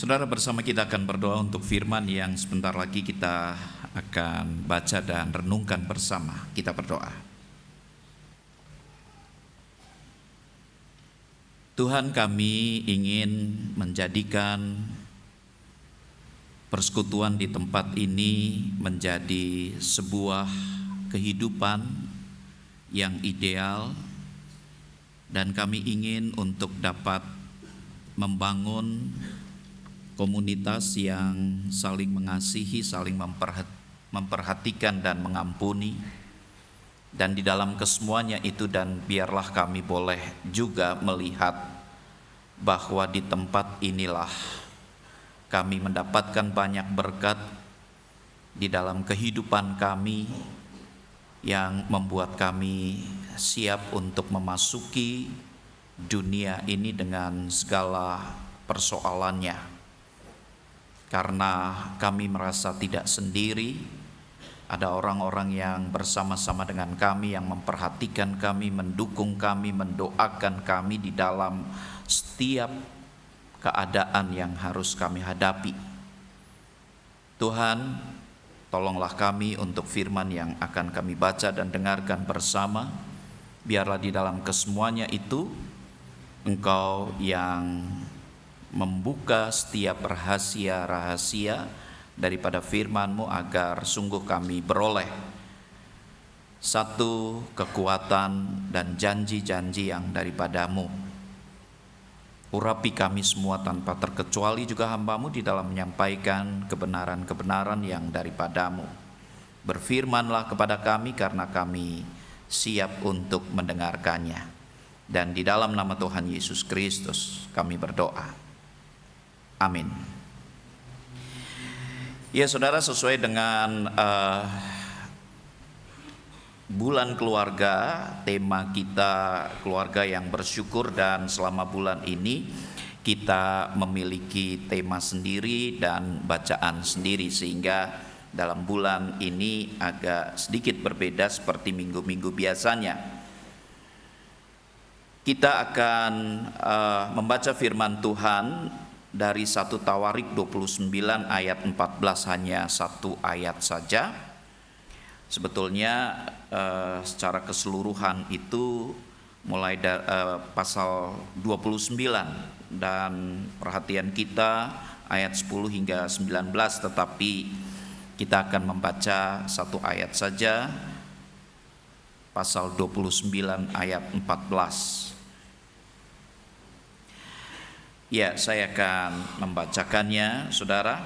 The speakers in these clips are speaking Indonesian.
Saudara, bersama kita akan berdoa untuk firman yang sebentar lagi kita akan baca dan renungkan bersama. Kita berdoa. Tuhan, kami ingin menjadikan persekutuan di tempat ini menjadi sebuah kehidupan yang ideal, dan kami ingin untuk dapat membangun komunitas yang saling mengasihi, saling memperhatikan dan mengampuni. Dan di dalam kesemuanya itu, dan biarlah kami boleh juga melihat bahwa di tempat inilah kami mendapatkan banyak berkat di dalam kehidupan kami yang membuat kami siap untuk memasuki dunia ini dengan segala persoalannya. Karena kami merasa tidak sendiri, ada orang-orang yang bersama-sama dengan kami, yang memperhatikan kami, mendukung kami, mendoakan kami di dalam setiap keadaan yang harus kami hadapi. Tuhan, tolonglah kami untuk firman yang akan kami baca dan dengarkan bersama. Biarlah di dalam kesemuanya itu Engkau yang membuka setiap rahasia-rahasia daripada firman-Mu, agar sungguh kami beroleh satu kekuatan dan janji-janji yang daripada-Mu. Urapi kami semua tanpa terkecuali juga hamba-Mu di dalam menyampaikan kebenaran-kebenaran yang daripada-Mu. Berfirmanlah kepada kami, karena kami siap untuk mendengarkannya. Dan di dalam nama Tuhan Yesus Kristus kami berdoa. Amin. Ya saudara, sesuai dengan bulan keluarga, tema kita keluarga yang bersyukur, dan selama bulan ini kita memiliki tema sendiri dan bacaan sendiri, sehingga dalam bulan ini agak sedikit berbeda seperti minggu-minggu biasanya. Kita akan membaca firman Tuhan dari 1 Tawarik 29 ayat 14, hanya satu ayat saja. Sebetulnya secara keseluruhan itu mulai dari pasal 29, dan perhatian kita ayat 10 hingga 19, tetapi kita akan membaca satu ayat saja, pasal 29 ayat 14. Ya, saya akan membacakannya, saudara.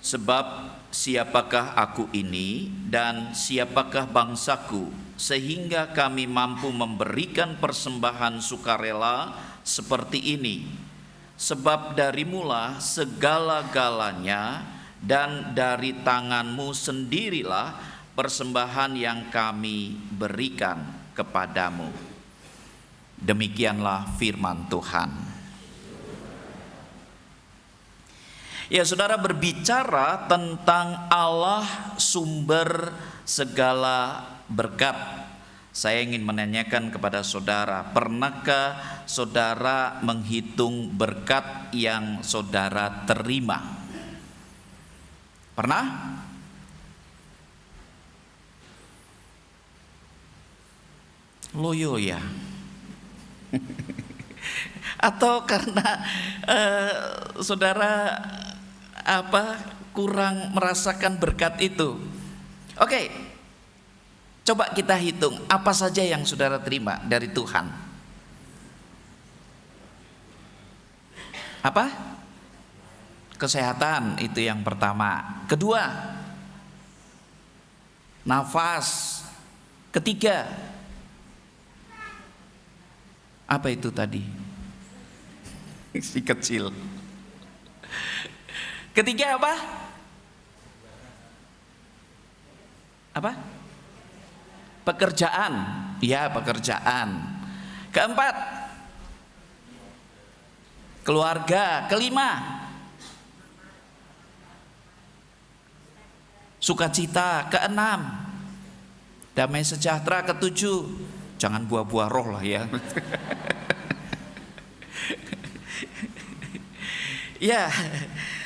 Sebab siapakah aku ini dan siapakah bangsaku, sehingga kami mampu memberikan persembahan sukarela seperti ini? Sebab darimulah segala-galanya, dan dari tanganmu sendirilah persembahan yang kami berikan kepadamu. Demikianlah firman Tuhan. Ya saudara, berbicara tentang Allah sumber segala berkat, saya ingin menanyakan kepada saudara, pernahkah saudara menghitung berkat yang saudara terima? Pernah? Loyo ya. Atau karena saudara kurang merasakan berkat itu? Oke, coba kita hitung apa saja yang saudara terima dari Tuhan. Apa? Kesehatan, itu yang pertama. Kedua, nafas. Ketiga, apa itu tadi? Si kecil. Ketiga apa? Apa? Pekerjaan. Ya, pekerjaan. Keempat, keluarga. Kelima, sukacita. Keenam, damai sejahtera. Ketujuh, jangan buah-buah roh lah ya. Ya,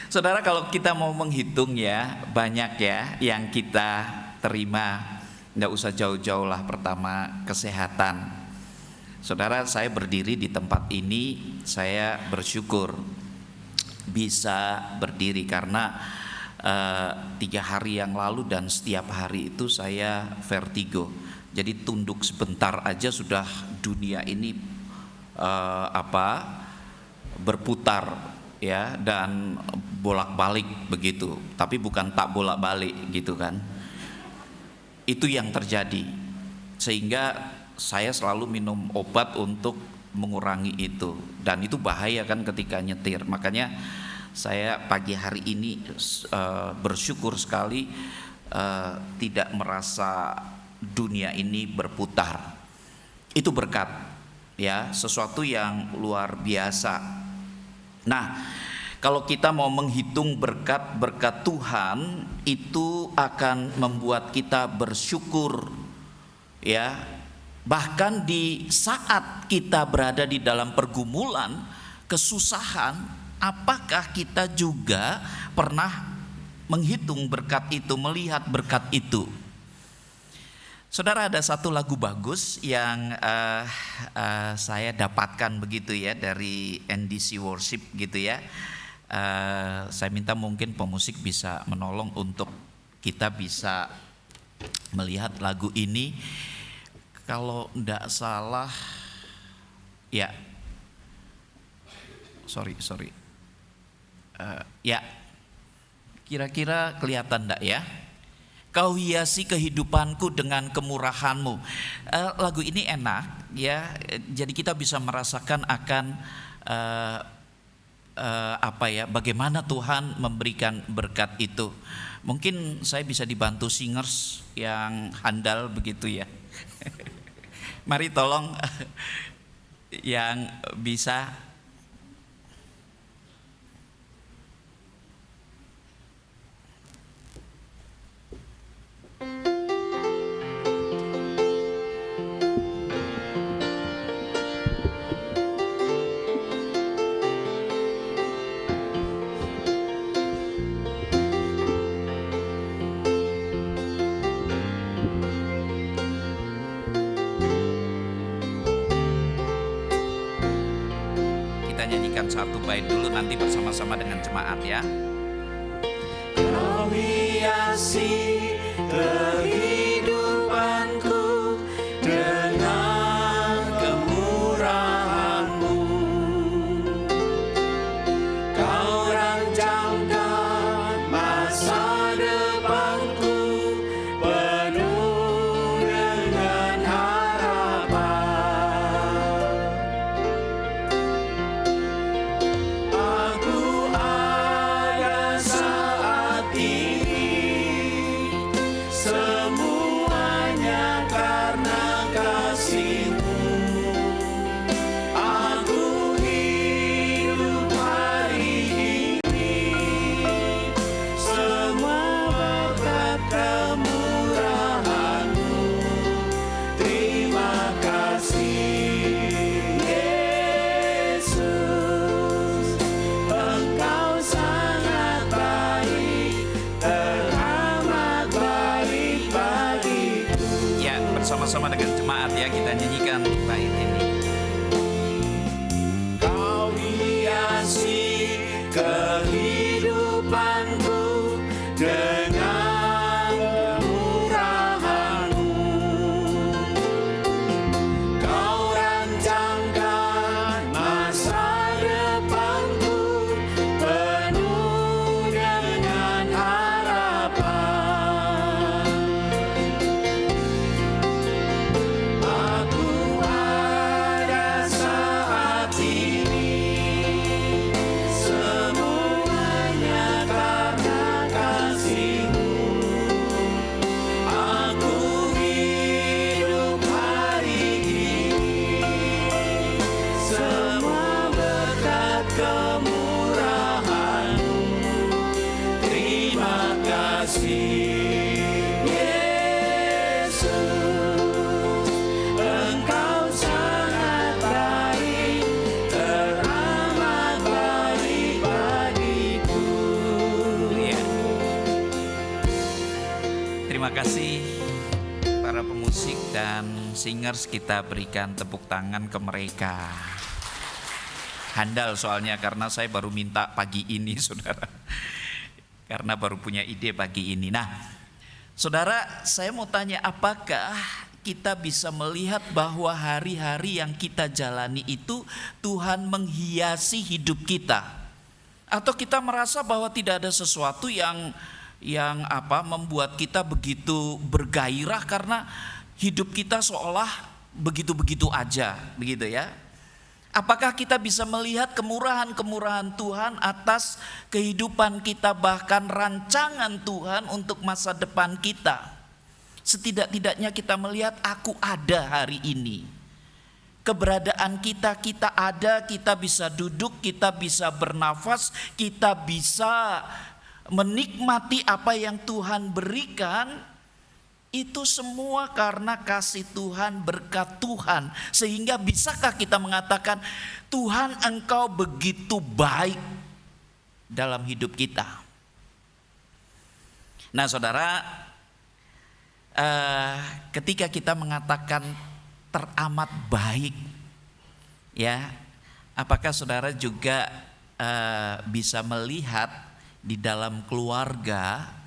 saudara, kalau kita mau menghitung ya, banyak ya yang kita terima. Nggak usah jauh-jauh lah. Pertama, kesehatan. Saudara, saya berdiri di tempat ini, saya bersyukur bisa berdiri karena 3 hari yang lalu dan setiap hari itu saya vertigo. Jadi tunduk sebentar aja sudah dunia ini berputar ya, dan bolak-balik begitu. Tapi bukan tak bolak-balik gitu kan. Itu yang terjadi. Sehingga saya selalu minum obat untuk mengurangi itu, dan itu bahaya kan ketika nyetir. Makanya saya pagi hari ini bersyukur sekali tidak merasa dunia ini berputar. Itu berkat ya, sesuatu yang luar biasa. Nah, kalau kita mau menghitung berkat Tuhan, itu akan membuat kita bersyukur ya. Bahkan di saat kita berada di dalam pergumulan, kesusahan, apakah kita juga pernah menghitung berkat itu, melihat berkat itu? Saudara, ada satu lagu bagus yang saya dapatkan begitu ya dari NDC Worship gitu ya. Saya minta mungkin pemusik bisa menolong untuk kita bisa melihat lagu ini. Kalau enggak salah ya, sorry ya, kira-kira kelihatan enggak ya? Kau hiasi kehidupanku dengan kemurahanmu. Lagu ini enak ya, jadi kita bisa merasakan akan bagaimana Tuhan memberikan berkat itu. Mungkin saya bisa dibantu singers yang handal begitu ya. Mari tolong yang bisa. Nyanyikan satu bait dulu, nanti bersama-sama dengan jemaat ya. Kau hiasi kehidupanku dengan kemurahanmu, kau rancangkan masa depanku penuh dengan harapan. Sama-sama dengan jemaat ya, kita nyanyikan bait ini. Kau hiasi kehidupanku dengan kemurahanmu, kau rancangkan masa depanku penuh dengan harapan. Aku singers kita berikan tepuk tangan ke mereka. Handal soalnya karena saya baru minta pagi ini saudara. Karena baru punya ide pagi ini. Nah saudara, saya mau tanya, apakah kita bisa melihat bahwa hari-hari yang kita jalani itu Tuhan menghiasi hidup kita? Atau kita merasa bahwa tidak ada sesuatu yang membuat kita begitu bergairah karena hidup kita seolah begitu-begitu aja, begitu ya? Apakah kita bisa melihat kemurahan-kemurahan Tuhan atas kehidupan kita, bahkan rancangan Tuhan untuk masa depan kita? Setidak-tidaknya kita melihat aku ada hari ini. Keberadaan kita ada, kita bisa duduk, kita bisa bernafas, kita bisa menikmati apa yang Tuhan berikan. Itu semua karena kasih Tuhan, berkat Tuhan. Sehingga bisakah kita mengatakan, Tuhan Engkau begitu baik dalam hidup kita? Nah saudara, ketika kita mengatakan teramat baik, ya, apakah saudara juga bisa melihat di dalam keluarga,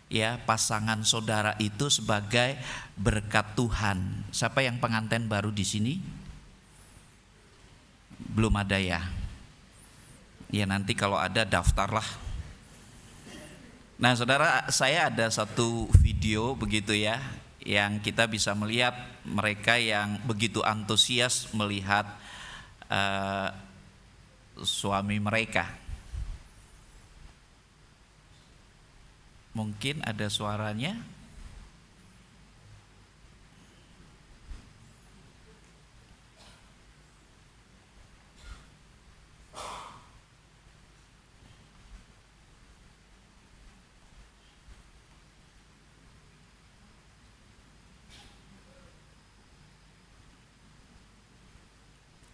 ya, pasangan saudara itu sebagai berkat Tuhan? Siapa yang pengantin baru di sini? Belum ada ya? Ya nanti kalau ada daftarlah. Nah saudara, saya ada satu video begitu ya, yang kita bisa melihat mereka yang begitu antusias melihat suami mereka. Mungkin ada suaranya.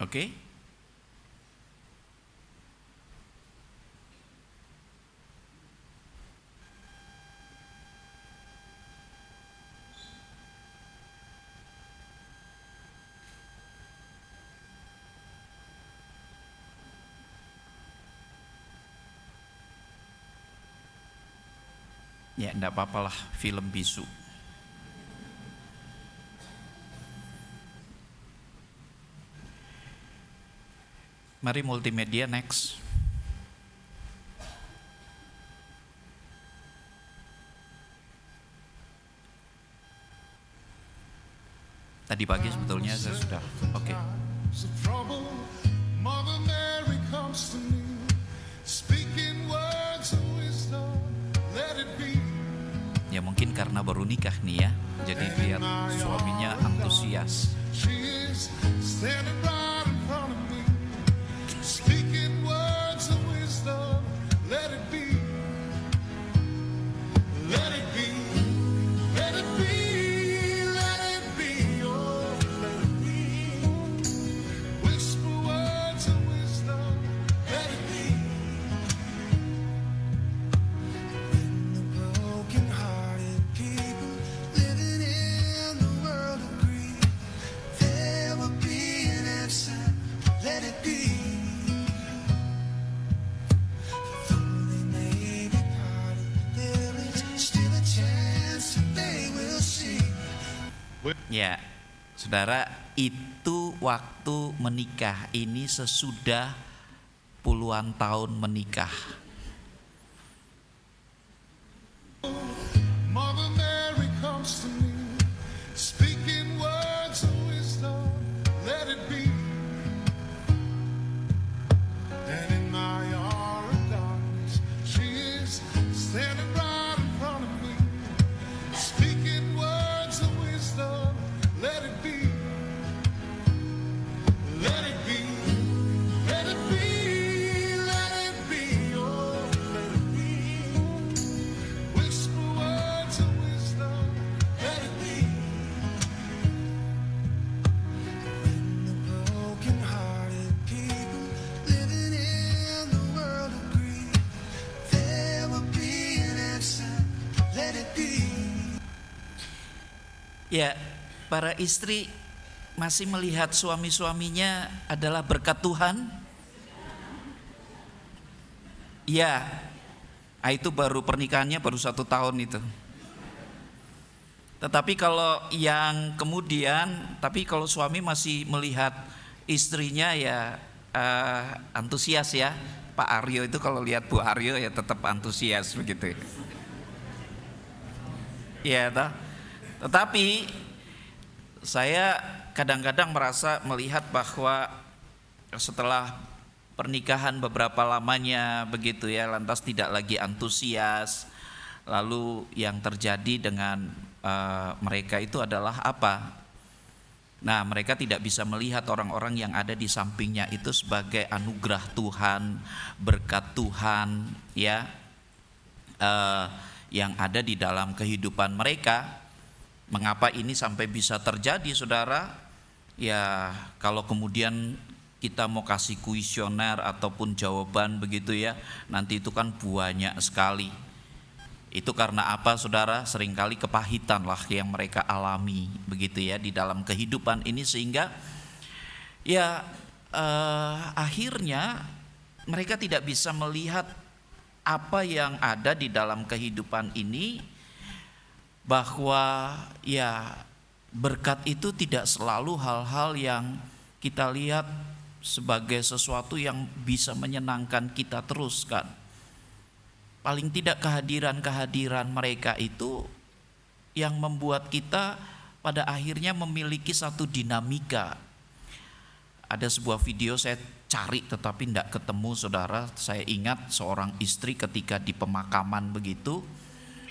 Oke. Ya enggak apa-apalah, film bisu. Mari multimedia next. Tadi pagi sebetulnya saya sudah oke. Ya mungkin karena baru nikah nih ya, jadi lihat suaminya antusias. Ya, saudara, itu waktu menikah, ini sesudah puluhan tahun menikah. Ya, para istri masih melihat suami-suaminya adalah berkat Tuhan? Ya, itu baru pernikahannya baru 1 tahun itu. Tetapi kalau yang kemudian, tapi kalau suami masih melihat istrinya ya antusias ya. Pak Aryo itu kalau lihat Bu Aryo ya tetap antusias begitu. Ya, tetapi saya kadang-kadang merasa melihat bahwa setelah pernikahan beberapa lamanya begitu ya, lantas tidak lagi antusias. Lalu yang terjadi dengan mereka itu adalah apa? Nah, mereka tidak bisa melihat orang-orang yang ada di sampingnya itu sebagai anugerah Tuhan, berkat Tuhan, ya, yang ada di dalam kehidupan mereka. Mengapa ini sampai bisa terjadi, saudara? Ya, kalau kemudian kita mau kasih kuesioner ataupun jawaban begitu ya, nanti itu kan banyak sekali. Itu karena apa, saudara? Seringkali kepahitan lah yang mereka alami begitu ya di dalam kehidupan ini, sehingga ya akhirnya mereka tidak bisa melihat apa yang ada di dalam kehidupan ini, bahwa ya berkat itu tidak selalu hal-hal yang kita lihat sebagai sesuatu yang bisa menyenangkan kita terus kan. Paling tidak kehadiran mereka itu yang membuat kita pada akhirnya memiliki satu dinamika. Ada sebuah video saya cari tetapi tidak ketemu, saudara. Saya ingat seorang istri ketika di pemakaman begitu,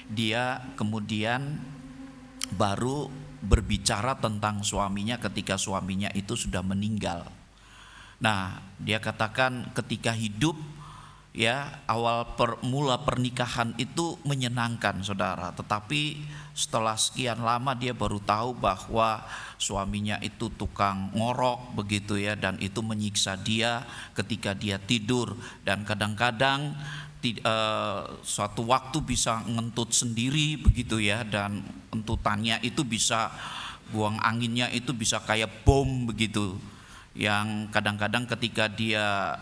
dia kemudian baru berbicara tentang suaminya ketika suaminya itu sudah meninggal. Nah, dia katakan ketika hidup ya, mula pernikahan itu menyenangkan, saudara. Tetapi setelah sekian lama dia baru tahu bahwa suaminya itu tukang ngorok begitu ya, dan itu menyiksa dia ketika dia tidur. Dan kadang-kadang suatu waktu bisa ngentut sendiri begitu ya, dan entutannya itu bisa, buang anginnya itu bisa kayak bom begitu, yang kadang-kadang ketika dia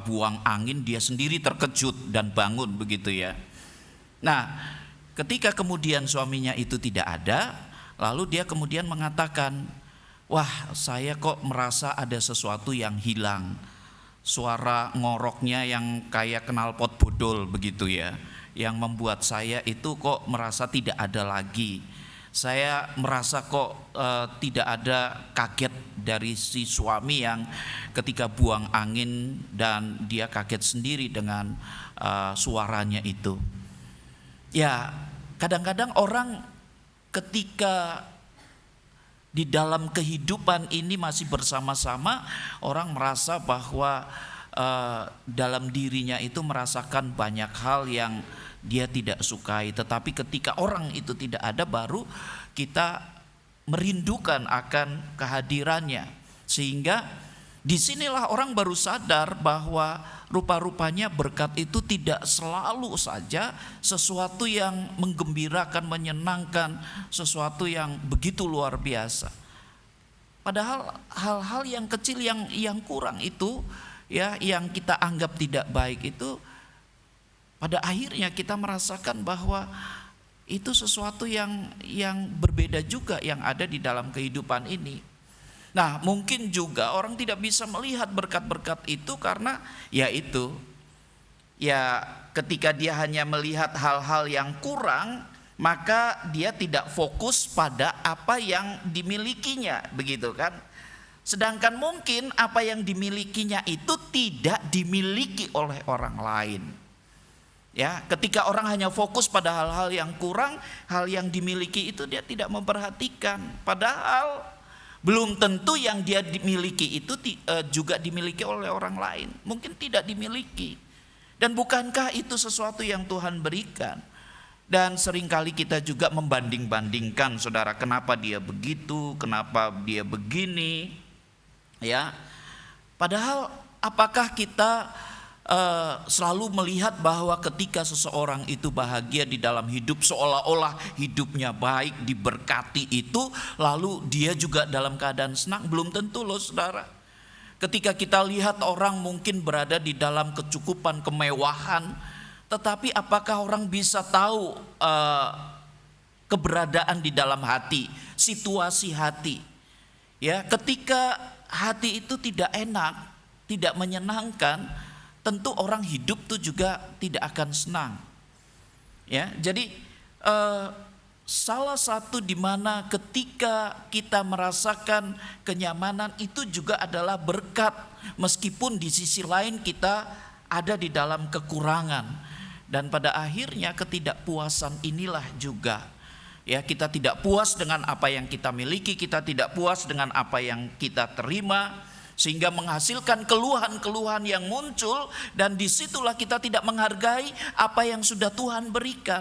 buang angin dia sendiri terkejut dan bangun begitu ya. Nah, ketika kemudian suaminya itu tidak ada, lalu dia kemudian mengatakan, wah, saya kok merasa ada sesuatu yang hilang. Suara ngoroknya yang kayak knalpot bodol begitu ya, yang membuat saya itu kok merasa tidak ada lagi. Saya merasa kok tidak ada kaget dari si suami yang ketika buang angin dan dia kaget sendiri dengan suaranya itu. Ya, kadang-kadang orang ketika di dalam kehidupan ini masih bersama-sama, orang merasa bahwa dalam dirinya itu merasakan banyak hal yang dia tidak sukai. Tetapi ketika orang itu tidak ada, baru kita merindukan akan kehadirannya. Sehingga disinilah orang baru sadar bahwa rupa-rupanya berkat itu tidak selalu saja sesuatu yang menggembirakan, menyenangkan, sesuatu yang begitu luar biasa. Padahal hal-hal yang kecil yang kurang itu ya, yang kita anggap tidak baik itu, pada akhirnya kita merasakan bahwa itu sesuatu yang berbeda juga yang ada di dalam kehidupan ini. Nah, mungkin juga orang tidak bisa melihat berkat-berkat itu karena yaitu ya, ketika dia hanya melihat hal-hal yang kurang, maka dia tidak fokus pada apa yang dimilikinya, begitu kan? Sedangkan mungkin apa yang dimilikinya itu tidak dimiliki oleh orang lain. Ya, ketika orang hanya fokus pada hal-hal yang kurang, hal yang dimiliki itu dia tidak memperhatikan. Padahal belum tentu yang dia dimiliki itu juga dimiliki oleh orang lain. Mungkin tidak dimiliki. Dan bukankah itu sesuatu yang Tuhan berikan? Dan seringkali kita juga membanding-bandingkan, saudara, kenapa dia begitu, kenapa dia begini. Ya, padahal apakah kita selalu melihat bahwa ketika seseorang itu bahagia di dalam hidup, seolah-olah hidupnya baik, diberkati itu, lalu dia juga dalam keadaan senang. Belum tentu loh saudara. Ketika kita lihat orang mungkin berada di dalam kecukupan, kemewahan, tetapi apakah orang bisa tahu keberadaan di dalam hati, situasi hati? Ya, ketika hati itu tidak enak, tidak menyenangkan, tentu orang hidup tuh juga tidak akan senang. Ya, jadi salah satu di mana ketika kita merasakan kenyamanan itu juga adalah berkat, meskipun di sisi lain kita ada di dalam kekurangan. Dan pada akhirnya ketidakpuasan inilah juga, ya, kita tidak puas dengan apa yang kita miliki, kita tidak puas dengan apa yang kita terima, sehingga menghasilkan keluhan-keluhan yang muncul, dan disitulah kita tidak menghargai apa yang sudah Tuhan berikan.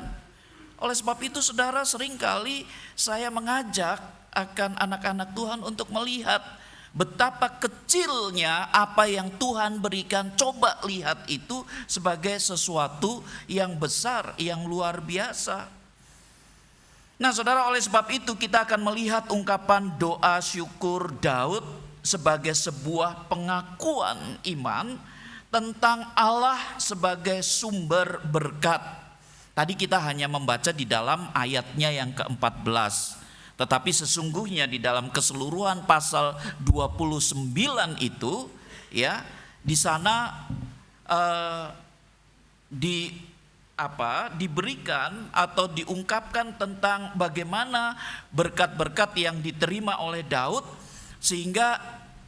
Oleh sebab itu saudara, seringkali saya mengajak akan anak-anak Tuhan untuk melihat betapa kecilnya apa yang Tuhan berikan. Coba lihat itu sebagai sesuatu yang besar, yang luar biasa. Nah saudara, oleh sebab itu kita akan melihat ungkapan doa syukur Daud sebagai sebuah pengakuan iman tentang Allah sebagai sumber berkat. Tadi kita hanya membaca di dalam ayatnya yang ke-14. Tetapi sesungguhnya di dalam keseluruhan pasal 29 itu, ya, di sana diberikan atau diungkapkan tentang bagaimana berkat-berkat yang diterima oleh Daud, sehingga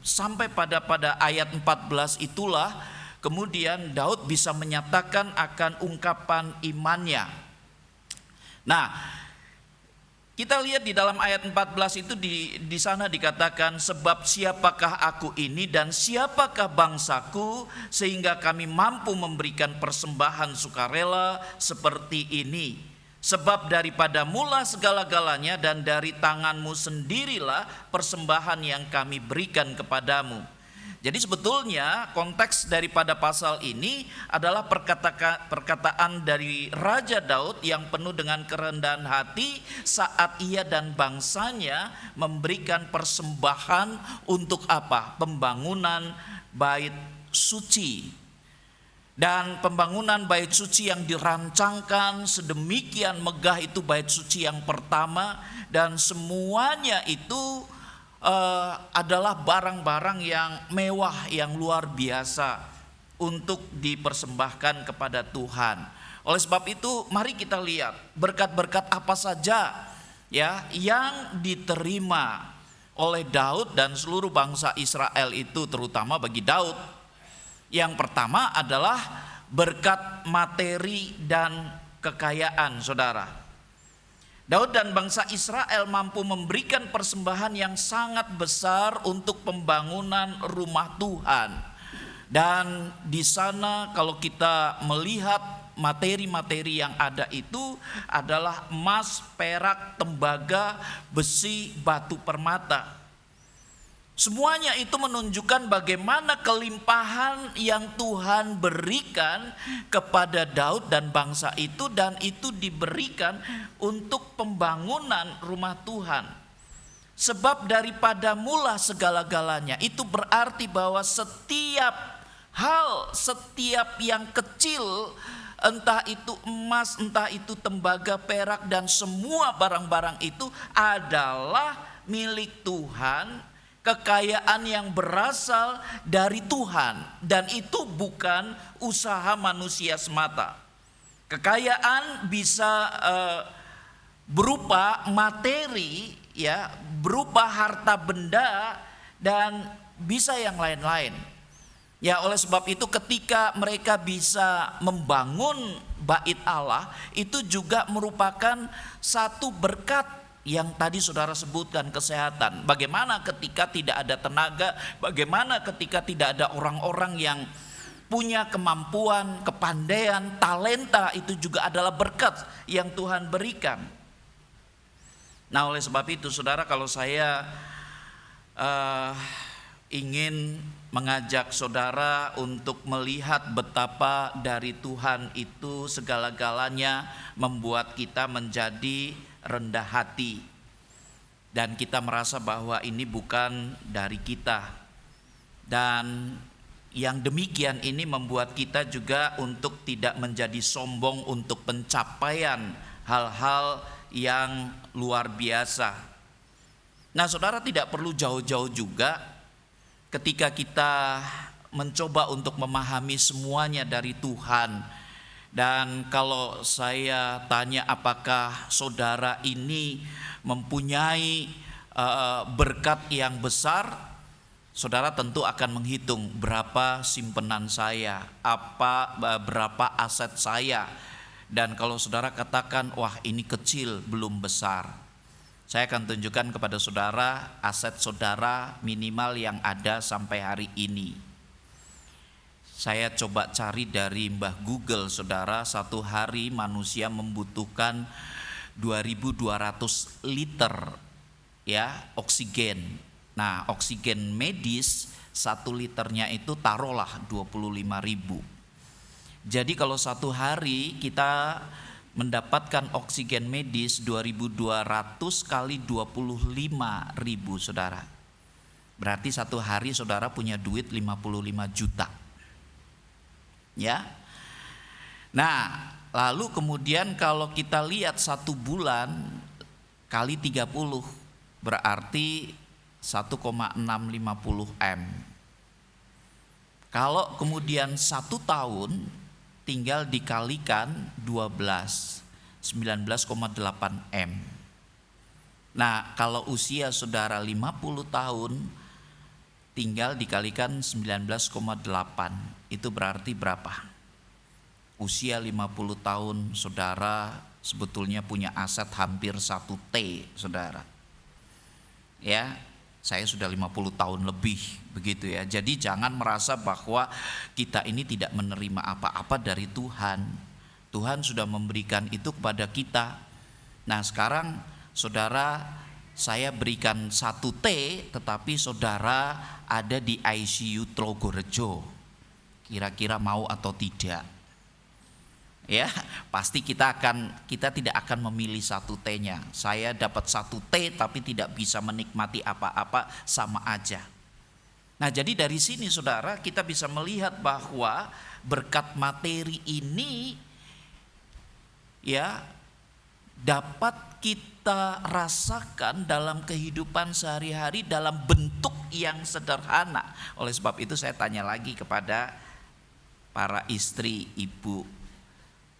sampai pada ayat 14 itulah kemudian Daud bisa menyatakan akan ungkapan imannya. Nah, kita lihat di dalam ayat 14 itu di sana dikatakan, sebab siapakah aku ini dan siapakah bangsaku sehingga kami mampu memberikan persembahan sukarela seperti ini. Sebab daripada mula segala-galanya dan dari tanganmu sendirilah persembahan yang kami berikan kepadamu. Jadi sebetulnya konteks daripada pasal ini adalah perkataan dari Raja Daud yang penuh dengan kerendahan hati saat ia dan bangsanya memberikan persembahan untuk apa? Pembangunan bait suci. Dan pembangunan bait suci yang dirancangkan sedemikian megah itu bait suci yang pertama, dan semuanya itu adalah barang-barang yang mewah, yang luar biasa untuk dipersembahkan kepada Tuhan. Oleh sebab itu mari kita lihat berkat-berkat apa saja, ya, yang diterima oleh Daud dan seluruh bangsa Israel itu, terutama bagi Daud. Yang pertama adalah berkat materi dan kekayaan, saudara. Daud dan bangsa Israel mampu memberikan persembahan yang sangat besar untuk pembangunan rumah Tuhan. Dan di sana kalau kita melihat materi-materi yang ada itu adalah emas, perak, tembaga, besi, batu permata. Semuanya itu menunjukkan bagaimana kelimpahan yang Tuhan berikan kepada Daud dan bangsa itu, dan itu diberikan untuk pembangunan rumah Tuhan. Sebab daripada mula segala-galanya, itu berarti bahwa setiap hal, setiap yang kecil, entah itu emas, entah itu tembaga, perak, dan semua barang-barang itu adalah milik Tuhan. Kekayaan yang berasal dari Tuhan, dan itu bukan usaha manusia semata. Kekayaan bisa berupa materi, ya, berupa harta benda, dan bisa yang lain-lain. Ya, oleh sebab itu ketika mereka bisa membangun bait Allah, itu juga merupakan satu berkat yang tadi saudara sebutkan, kesehatan. Bagaimana ketika tidak ada tenaga, bagaimana ketika tidak ada orang-orang yang punya kemampuan, kepandaian, talenta, itu juga adalah berkat yang Tuhan berikan. Nah oleh sebab itu saudara, kalau saya ingin mengajak saudara untuk melihat betapa dari Tuhan itu segala-galanya membuat kita menjadi rendah hati. Dan kita merasa bahwa ini bukan dari kita. Dan yang demikian ini membuat kita juga untuk tidak menjadi sombong untuk pencapaian hal-hal yang luar biasa. Nah, saudara, tidak perlu jauh-jauh juga ketika kita mencoba untuk memahami semuanya dari Tuhan. Dan kalau saya tanya apakah saudara ini mempunyai berkat yang besar, saudara tentu akan menghitung berapa simpenan saya, berapa aset saya. Dan kalau saudara katakan, wah ini kecil, belum besar, saya akan tunjukkan kepada saudara aset saudara minimal yang ada sampai hari ini. Saya coba cari dari Mbah Google, saudara, satu hari manusia membutuhkan 2.200 liter ya oksigen. Nah, oksigen medis 1 liternya itu taruhlah 25.000. Jadi kalau satu hari kita mendapatkan oksigen medis 2.200 kali 25.000, saudara. Berarti satu hari saudara punya duit 55 juta. Ya. Nah, lalu kemudian kalau kita lihat 1 bulan kali 30 berarti 1,650 M. Kalau kemudian 1 tahun tinggal dikalikan 12, 19,8 M. Nah, kalau usia saudara 50 tahun tinggal dikalikan 19,8, itu berarti berapa? Usia 50 tahun saudara sebetulnya punya aset hampir 1 T, saudara. Ya, saya sudah 50 tahun lebih, begitu ya. Jadi jangan merasa bahwa kita ini tidak menerima apa-apa dari Tuhan. Tuhan sudah memberikan itu kepada kita. Nah, sekarang saudara, saya berikan 1 T, tetapi saudara ada di ICU Tlogorejo. Kira-kira mau atau tidak? Ya, pasti kita tidak akan memilih 1 T-nya. Saya dapat 1 T tapi tidak bisa menikmati apa-apa, sama aja. Nah, jadi dari sini saudara kita bisa melihat bahwa berkat materi ini ya dapat kita rasakan dalam kehidupan sehari-hari dalam bentuk yang sederhana. Oleh sebab itu saya tanya lagi kepada para istri, ibu,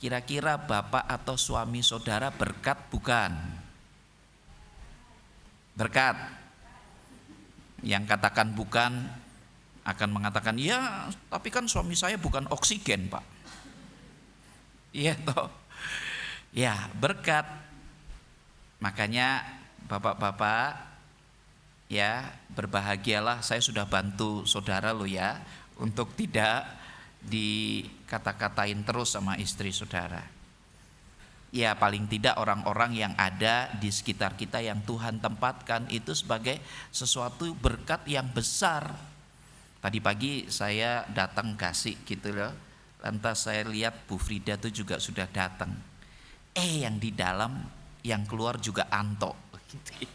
kira-kira bapak atau suami saudara berkat bukan? Berkat. Yang katakan bukan akan mengatakan, ya tapi kan suami saya bukan oksigen, Pak. Iya toh. Ya, berkat. Makanya bapak-bapak ya berbahagialah, saya sudah bantu saudara lo ya untuk tidak dikata-katain terus sama istri saudara. Ya, paling tidak orang-orang yang ada di sekitar kita yang Tuhan tempatkan itu sebagai sesuatu berkat yang besar. Tadi pagi saya datang kasih gitu loh. Lantas saya lihat Bu Frida itu juga sudah datang. Yang di dalam, yang keluar juga Anto gitu ya.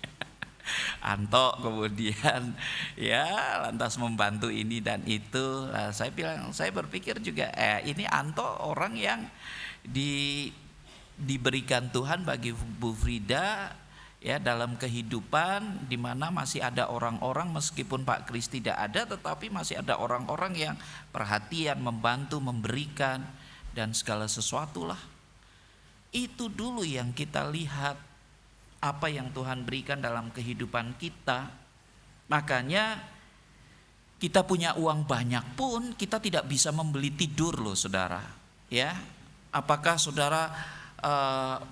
Anto kemudian ya lantas membantu ini dan itu. Nah, saya berpikir juga ini Anto orang yang diberikan Tuhan bagi Bu Frida ya dalam kehidupan di mana masih ada orang-orang, meskipun Pak Kris tidak ada tetapi masih ada orang-orang yang perhatian, membantu, memberikan dan segala sesuatu lah. Itu dulu yang kita lihat, apa yang Tuhan berikan dalam kehidupan kita. Makanya kita punya uang banyak pun kita tidak bisa membeli tidur loh saudara. Ya, apakah saudara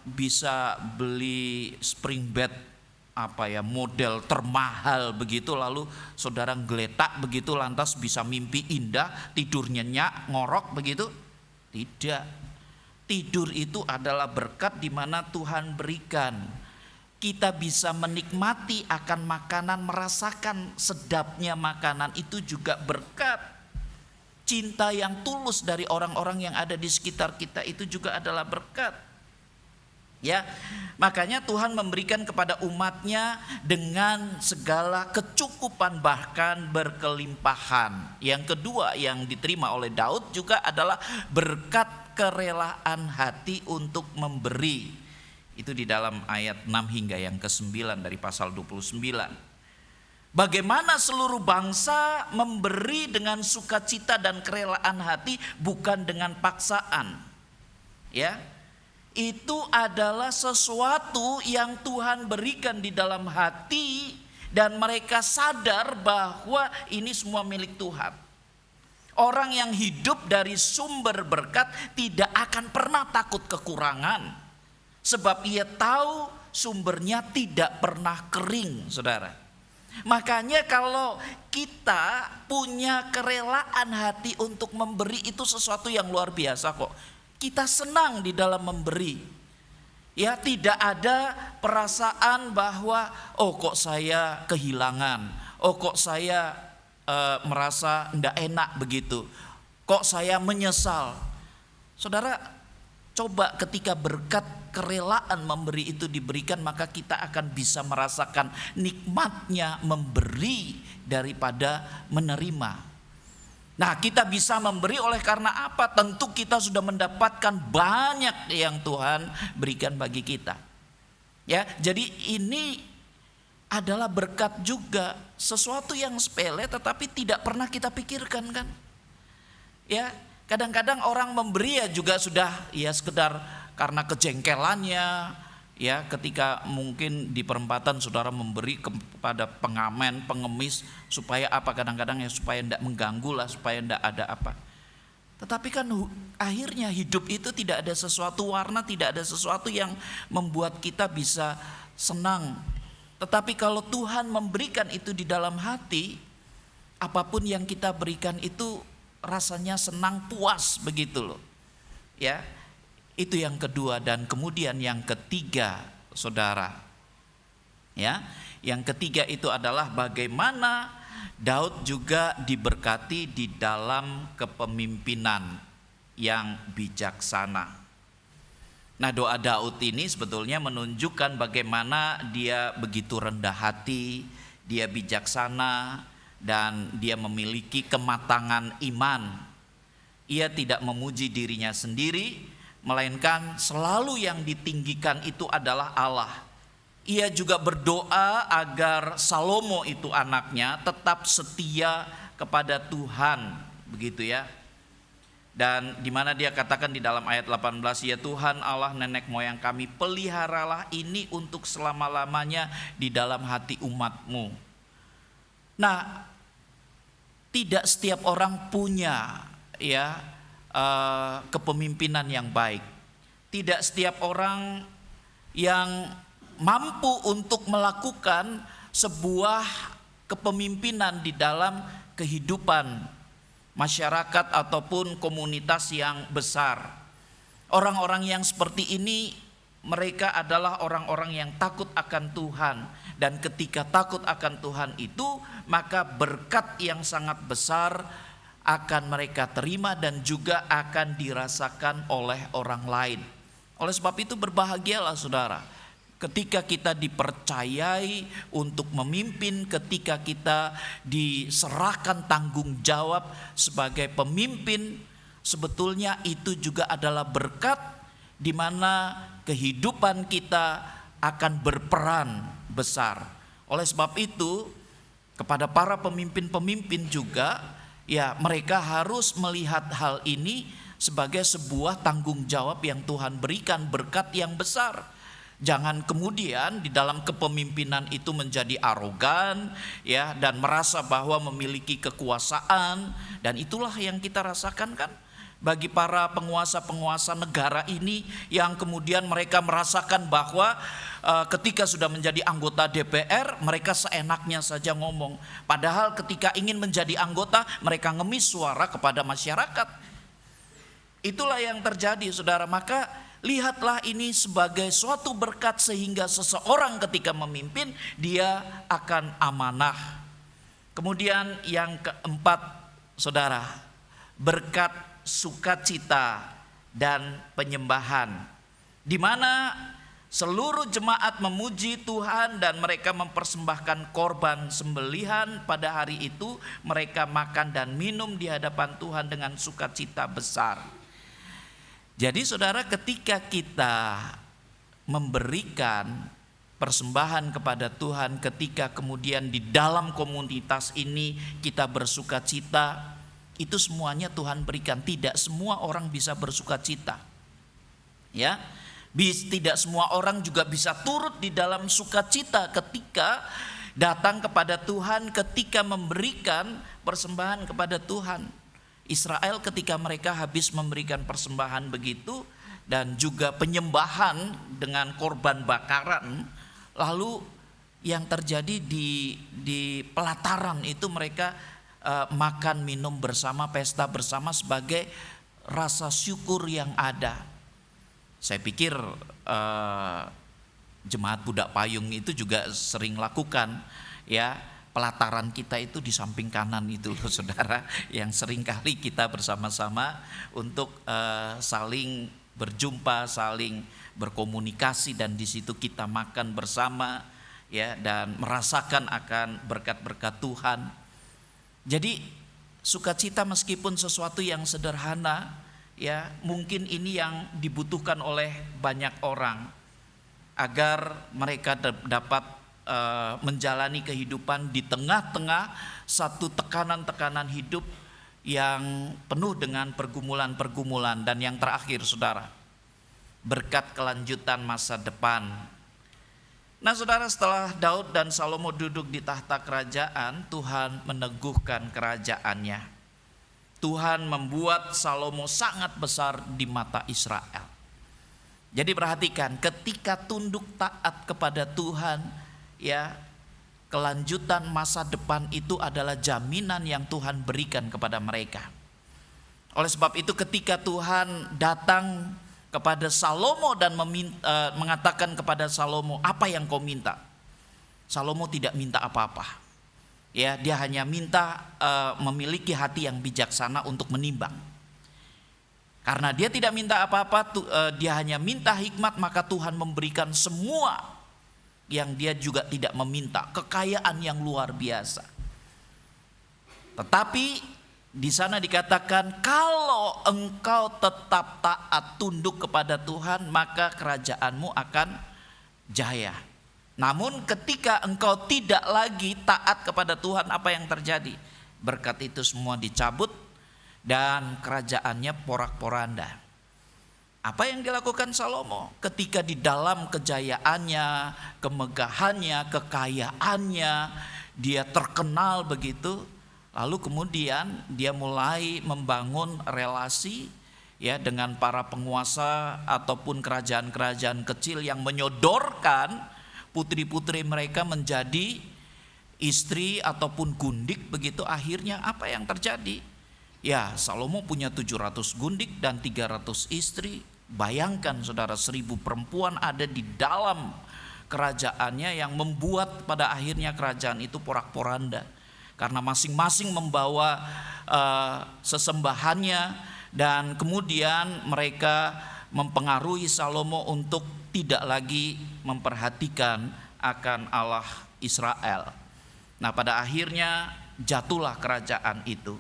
bisa beli spring bed model termahal begitu lalu saudara geletak begitu lantas bisa mimpi indah, tidur nyenyak, ngorok begitu? Tidak. Tidur itu adalah berkat di mana Tuhan berikan. kita bisa menikmati akan makanan, merasakan sedapnya makanan, itu juga berkat. Cinta yang tulus dari orang-orang yang ada di sekitar kita itu juga adalah berkat. Ya, makanya Tuhan memberikan kepada umatnya dengan segala kecukupan, bahkan berkelimpahan. Yang kedua yang diterima oleh Daud juga adalah berkat kerelaan hati untuk memberi. Itu di dalam ayat 6 hingga yang ke-9 dari pasal 29. Bagaimana seluruh bangsa memberi dengan sukacita dan kerelaan hati, bukan dengan paksaan. Ya, itu adalah sesuatu yang Tuhan berikan di dalam hati, dan mereka sadar bahwa ini semua milik Tuhan. Orang yang hidup dari sumber berkat tidak akan pernah takut kekurangan, sebab ia tahu sumbernya tidak pernah kering, saudara. Makanya kalau kita punya kerelaan hati untuk memberi, itu sesuatu yang luar biasa kok. Kita senang di dalam memberi. Ya, tidak ada perasaan bahwa kok saya kehilangan, kok saya merasa tidak enak begitu, kok saya menyesal. Saudara, coba ketika berkat kerelaan memberi itu diberikan, maka kita akan bisa merasakan nikmatnya memberi daripada menerima. Nah, kita bisa memberi oleh karena apa? Tentu kita sudah mendapatkan banyak yang Tuhan berikan bagi kita. Ya, jadi ini adalah berkat juga, sesuatu yang sepele tetapi tidak pernah kita pikirkan kan. Ya, kadang-kadang orang memberi ya juga sudah ya sekedar karena kejengkelannya. Ya, ketika mungkin di perempatan saudara memberi kepada pengamen, pengemis, supaya apa, kadang-kadang ya supaya tidak mengganggu lah, supaya tidak ada apa. Tetapi kan akhirnya hidup itu tidak ada sesuatu warna, tidak ada sesuatu yang membuat kita bisa senang. Tetapi kalau Tuhan memberikan itu di dalam hati, apapun yang kita berikan itu rasanya senang, puas begitu loh. Ya. Itu yang kedua. Dan kemudian yang ketiga, saudara, ya, yang ketiga itu adalah bagaimana Daud juga diberkati di dalam kepemimpinan yang bijaksana. Nah, doa Daud ini sebetulnya menunjukkan bagaimana dia begitu rendah hati, dia bijaksana, dan dia memiliki kematangan iman. Ia tidak memuji dirinya sendiri, melainkan selalu yang ditinggikan itu adalah Allah. Ia juga berdoa agar Salomo itu anaknya tetap setia kepada Tuhan, begitu ya. Dan di mana dia katakan di dalam ayat 18, ya Tuhan Allah nenek moyang kami, peliharalah ini untuk selama-lamanya di dalam hati umat-Mu. Nah, tidak setiap orang punya ya kepemimpinan yang baik. Tidak setiap orang yang mampu untuk melakukan sebuah kepemimpinan di dalam kehidupan masyarakat ataupun komunitas yang besar. Orang-orang yang seperti ini, mereka adalah orang-orang yang takut akan Tuhan. Dan ketika takut akan Tuhan itu, maka berkat yang sangat besar akan mereka terima dan juga akan dirasakan oleh orang lain. Oleh sebab itu berbahagialah saudara, ketika kita dipercayai untuk memimpin, ketika kita diserahkan tanggung jawab sebagai pemimpin, sebetulnya itu juga adalah berkat di mana kehidupan kita akan berperan besar. Oleh sebab itu, kepada para pemimpin-pemimpin juga, ya, mereka harus melihat hal ini sebagai sebuah tanggung jawab yang Tuhan berikan, berkat yang besar. Jangan kemudian di dalam kepemimpinan itu menjadi arogan ya, dan merasa bahwa memiliki kekuasaan. Dan itulah yang kita rasakan kan bagi para penguasa-penguasa negara ini, yang kemudian mereka merasakan bahwa ketika sudah menjadi anggota DPR, mereka seenaknya saja ngomong. Padahal ketika ingin menjadi anggota, mereka ngemis suara kepada masyarakat. Itulah yang terjadi saudara. Maka lihatlah ini sebagai suatu berkat sehingga seseorang ketika memimpin dia akan amanah. Kemudian yang keempat, saudara, berkat sukacita dan penyembahan, di mana seluruh jemaat memuji Tuhan dan mereka mempersembahkan korban sembelihan pada hari itu. Mereka makan dan minum di hadapan Tuhan dengan sukacita besar. Jadi saudara, ketika kita memberikan persembahan kepada Tuhan, ketika kemudian di dalam komunitas ini kita bersukacita, itu semuanya Tuhan berikan. Tidak semua orang bisa bersukacita, ya. Tidak semua orang juga bisa turut di dalam sukacita ketika datang kepada Tuhan, ketika memberikan persembahan kepada Tuhan. Israel ketika mereka habis memberikan persembahan begitu dan juga penyembahan dengan korban bakaran, lalu yang terjadi di pelataran itu mereka makan minum bersama, pesta bersama sebagai rasa syukur yang ada. Saya pikir jemaat Budak Payung itu juga sering lakukan, ya. Pelataran kita itu di samping kanan itu loh saudara, yang sering kali kita bersama-sama untuk saling berjumpa, saling berkomunikasi, dan di situ kita makan bersama, ya, dan merasakan akan berkat-berkat Tuhan. Jadi sukacita meskipun sesuatu yang sederhana, ya, mungkin ini yang dibutuhkan oleh banyak orang agar mereka dapat menjalani kehidupan di tengah-tengah satu tekanan-tekanan hidup yang penuh dengan pergumulan-pergumulan. Dan yang terakhir saudara, berkat kelanjutan masa depan. Nah saudara, setelah Daud dan Salomo duduk di tahta kerajaan, Tuhan meneguhkan kerajaannya. Tuhan membuat Salomo sangat besar di mata Israel. Jadi perhatikan, ketika tunduk taat kepada Tuhan, ya, kelanjutan masa depan itu adalah jaminan yang Tuhan berikan kepada mereka. Oleh sebab itu ketika Tuhan datang kepada Salomo dan mengatakan kepada Salomo, apa yang kau minta? Salomo tidak minta apa-apa. Ya, dia hanya minta memiliki hati yang bijaksana untuk menimbang. Karena dia tidak minta apa-apa, dia hanya minta hikmat, maka Tuhan memberikan semua yang dia juga tidak meminta, kekayaan yang luar biasa. Tetapi di sana dikatakan, kalau engkau tetap taat tunduk kepada Tuhan, maka kerajaanmu akan jaya. Namun ketika engkau tidak lagi taat kepada Tuhan, apa yang terjadi? Berkat itu semua dicabut dan kerajaannya porak-poranda. Apa yang dilakukan Salomo ketika di dalam kejayaannya, kemegahannya, kekayaannya, dia terkenal begitu, lalu kemudian dia mulai membangun relasi, ya, dengan para penguasa ataupun kerajaan-kerajaan kecil yang menyodorkan putri-putri mereka menjadi istri ataupun gundik begitu. Akhirnya apa yang terjadi? Ya, Salomo punya 700 gundik dan 300 istri. Bayangkan saudara, 1000 perempuan ada di dalam kerajaannya yang membuat pada akhirnya kerajaan itu porak-poranda. Karena masing-masing membawa sesembahannya, dan kemudian mereka mempengaruhi Salomo untuk tidak lagi memperhatikan akan Allah Israel. Nah pada akhirnya jatuhlah kerajaan itu.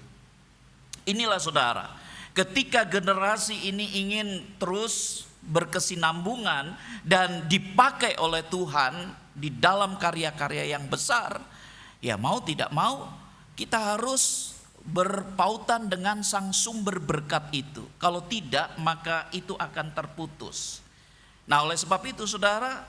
Inilah saudara, ketika generasi ini ingin terus berkesinambungan dan dipakai oleh Tuhan di dalam karya-karya yang besar, ya mau tidak mau kita harus berpautan dengan sang sumber berkat itu. Kalau tidak, maka itu akan terputus. Nah oleh sebab itu saudara,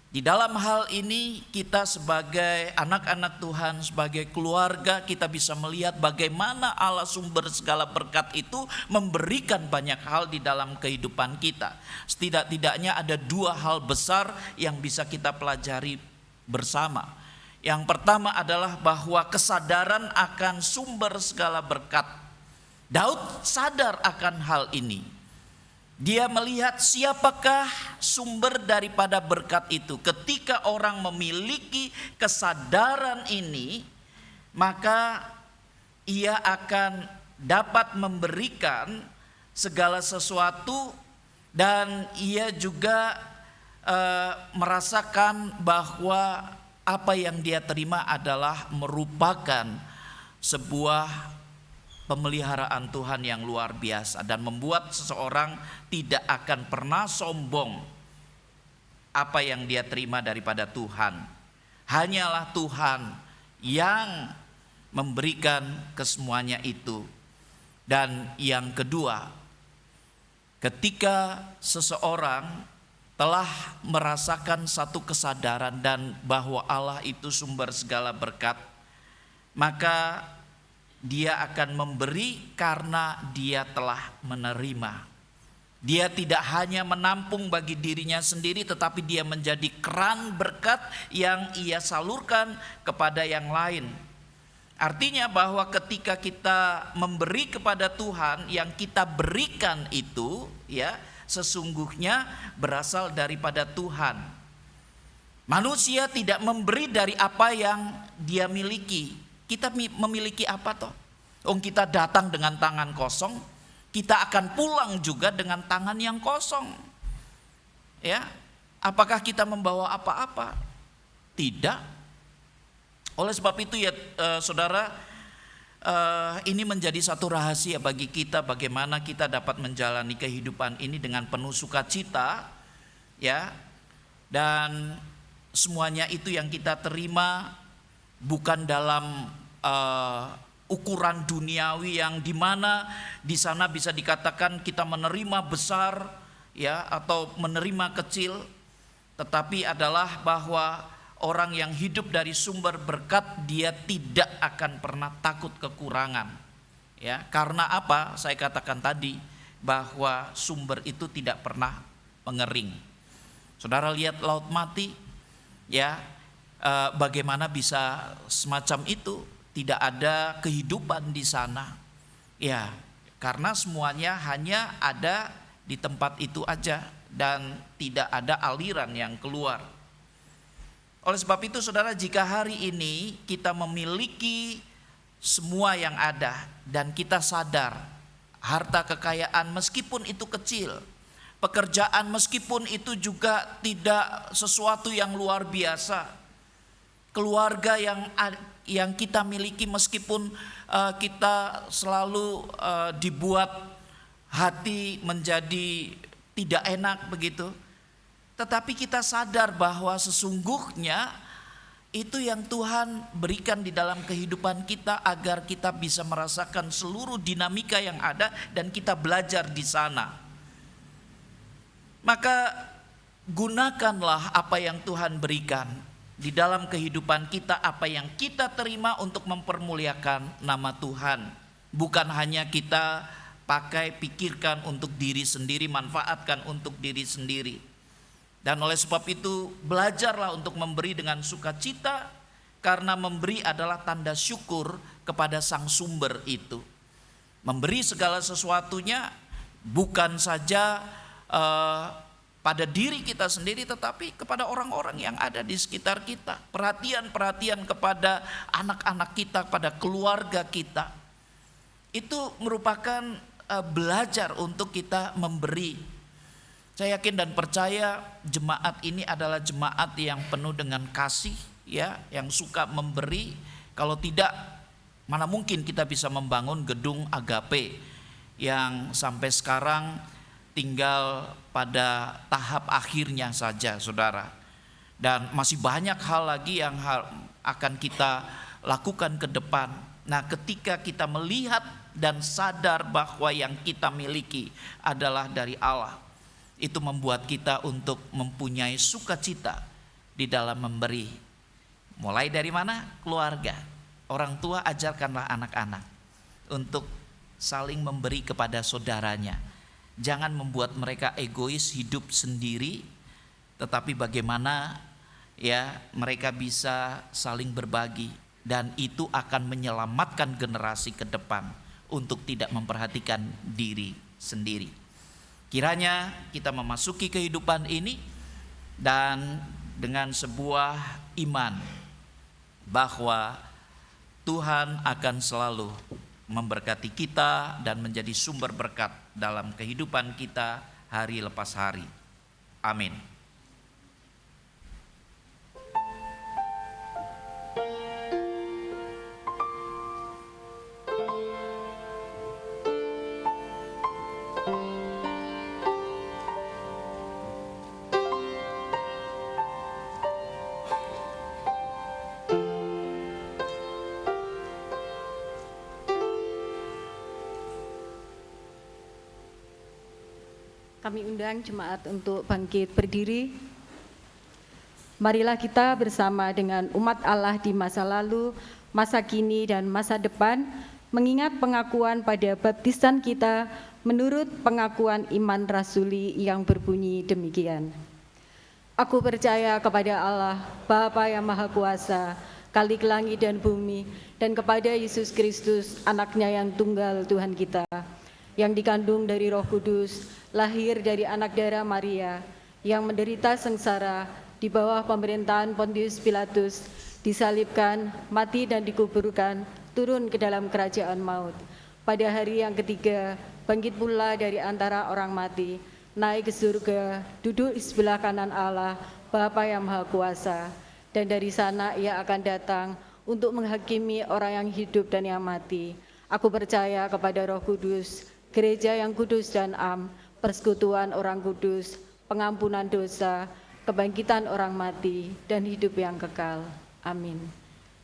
di dalam hal ini kita sebagai anak-anak Tuhan, sebagai keluarga, kita bisa melihat bagaimana Allah sumber segala berkat itu memberikan banyak hal di dalam kehidupan kita. Setidak-tidaknya ada 2 hal besar yang bisa kita pelajari bersama. Yang pertama adalah bahwa kesadaran akan sumber segala berkat. Daud sadar akan hal ini. Dia melihat siapakah sumber daripada berkat itu. Ketika orang memiliki kesadaran ini, maka ia akan dapat memberikan segala sesuatu, dan ia juga merasakan bahwa apa yang dia terima adalah merupakan sebuah pemeliharaan Tuhan yang luar biasa, dan membuat seseorang tidak akan pernah sombong apa yang dia terima daripada Tuhan. Hanyalah Tuhan yang memberikan kesemuanya itu. Dan yang kedua, ketika seseorang telah merasakan satu kesadaran dan bahwa Allah itu sumber segala berkat, maka dia akan memberi karena dia telah menerima. Dia tidak hanya menampung bagi dirinya sendiri, tetapi dia menjadi keran berkat yang ia salurkan kepada yang lain. Artinya bahwa ketika kita memberi kepada Tuhan, yang kita berikan itu ya sesungguhnya berasal daripada Tuhan. Manusia tidak memberi dari apa yang dia miliki. Kita memiliki apa toh? Kita datang dengan tangan kosong, kita akan pulang juga dengan tangan yang kosong. Ya, apakah kita membawa apa-apa? Tidak. Oleh sebab itu ya saudara, ini menjadi satu rahasia bagi kita bagaimana kita dapat menjalani kehidupan ini dengan penuh sukacita, ya. Dan semuanya itu yang kita terima bukan dalam ukuran duniawi yang dimana di sana bisa dikatakan kita menerima besar ya atau menerima kecil, tetapi adalah bahwa orang yang hidup dari sumber berkat dia tidak akan pernah takut kekurangan. Ya, karena apa? Saya katakan tadi bahwa sumber itu tidak pernah mengering. Saudara lihat laut mati, ya, bagaimana bisa semacam itu? Tidak ada kehidupan di sana. Ya, karena semuanya hanya ada di tempat itu aja dan tidak ada aliran yang keluar. Oleh sebab itu saudara, jika hari ini kita memiliki semua yang ada dan kita sadar harta kekayaan meskipun itu kecil, pekerjaan meskipun itu juga tidak sesuatu yang luar biasa, keluarga yang kita miliki meskipun kita selalu dibuat hati menjadi tidak enak begitu, tetapi kita sadar bahwa sesungguhnya itu yang Tuhan berikan di dalam kehidupan kita agar kita bisa merasakan seluruh dinamika yang ada dan kita belajar di sana. Maka gunakanlah apa yang Tuhan berikan di dalam kehidupan kita, apa yang kita terima untuk mempermuliakan nama Tuhan. Bukan hanya kita pakai pikirkan untuk diri sendiri, manfaatkan untuk diri sendiri. Dan oleh sebab itu belajarlah untuk memberi dengan sukacita, karena memberi adalah tanda syukur kepada sang sumber itu. Memberi segala sesuatunya bukan saja pada diri kita sendiri, tetapi kepada orang-orang yang ada di sekitar kita. Perhatian-perhatian kepada anak-anak kita, pada keluarga kita. Itu merupakan belajar untuk kita memberi. Saya yakin dan percaya jemaat ini adalah jemaat yang penuh dengan kasih, ya, yang suka memberi. Kalau tidak, mana mungkin kita bisa membangun gedung Agape yang sampai sekarang tinggal pada tahap akhirnya saja, saudara. Dan masih banyak hal lagi yang akan kita lakukan ke depan. Nah, ketika kita melihat dan sadar bahwa yang kita miliki adalah dari Allah, itu membuat kita untuk mempunyai sukacita di dalam memberi. Mulai dari mana? Keluarga. Orang tua ajarkanlah anak-anak untuk saling memberi kepada saudaranya. Jangan membuat mereka egois hidup sendiri, tetapi bagaimana ya mereka bisa saling berbagi, dan itu akan menyelamatkan generasi ke depan untuk tidak memperhatikan diri sendiri. Kiranya kita memasuki kehidupan ini dan dengan sebuah iman bahwa Tuhan akan selalu memberkati kita dan menjadi sumber berkat dalam kehidupan kita hari lepas hari. Amin. Kami undang jemaat untuk bangkit berdiri. Marilah kita bersama dengan umat Allah di masa lalu, masa kini, dan masa depan, mengingat pengakuan pada baptisan kita menurut pengakuan iman rasuli yang berbunyi demikian. Aku percaya kepada Allah, Bapa yang Maha Kuasa, Khalik langit dan bumi, dan kepada Yesus Kristus, anaknya yang tunggal Tuhan kita, yang dikandung dari Roh Kudus, lahir dari anak darah Maria, yang menderita sengsara di bawah pemerintahan Pontius Pilatus, disalibkan, mati dan dikuburkan, turun ke dalam kerajaan maut. Pada hari yang ketiga, bangkit pula dari antara orang mati, naik ke surga, duduk di sebelah kanan Allah, Bapa yang Maha Kuasa, dan dari sana ia akan datang untuk menghakimi orang yang hidup dan yang mati. Aku percaya kepada Roh Kudus, gereja yang kudus dan am, persekutuan orang kudus, pengampunan dosa, kebangkitan orang mati, dan hidup yang kekal. Amin.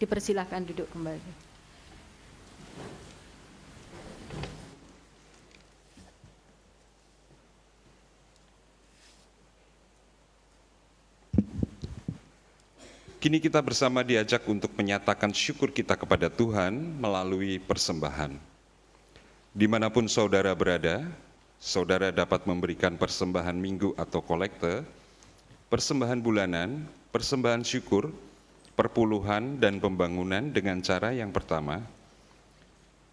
Dipersilahkan duduk kembali. Kini kita bersama diajak untuk menyatakan syukur kita kepada Tuhan melalui persembahan. Dimanapun saudara berada, saudara dapat memberikan persembahan minggu atau kolekte, persembahan bulanan, persembahan syukur, perpuluhan, dan pembangunan dengan cara yang pertama,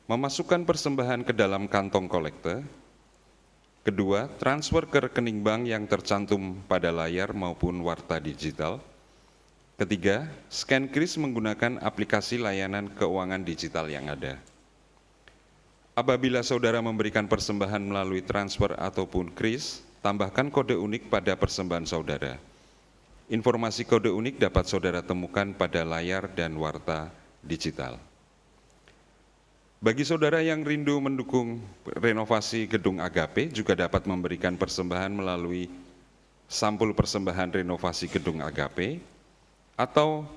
memasukkan persembahan ke dalam kantong kolekte. Kedua, transfer ke rekening bank yang tercantum pada layar maupun warta digital. Ketiga, scan kris menggunakan aplikasi layanan keuangan digital yang ada. Apabila saudara memberikan persembahan melalui transfer ataupun kris, tambahkan kode unik pada persembahan saudara. Informasi kode unik dapat saudara temukan pada layar dan warta digital. Bagi saudara yang rindu mendukung renovasi gedung Agape, juga dapat memberikan persembahan melalui sampul persembahan renovasi gedung Agape, atau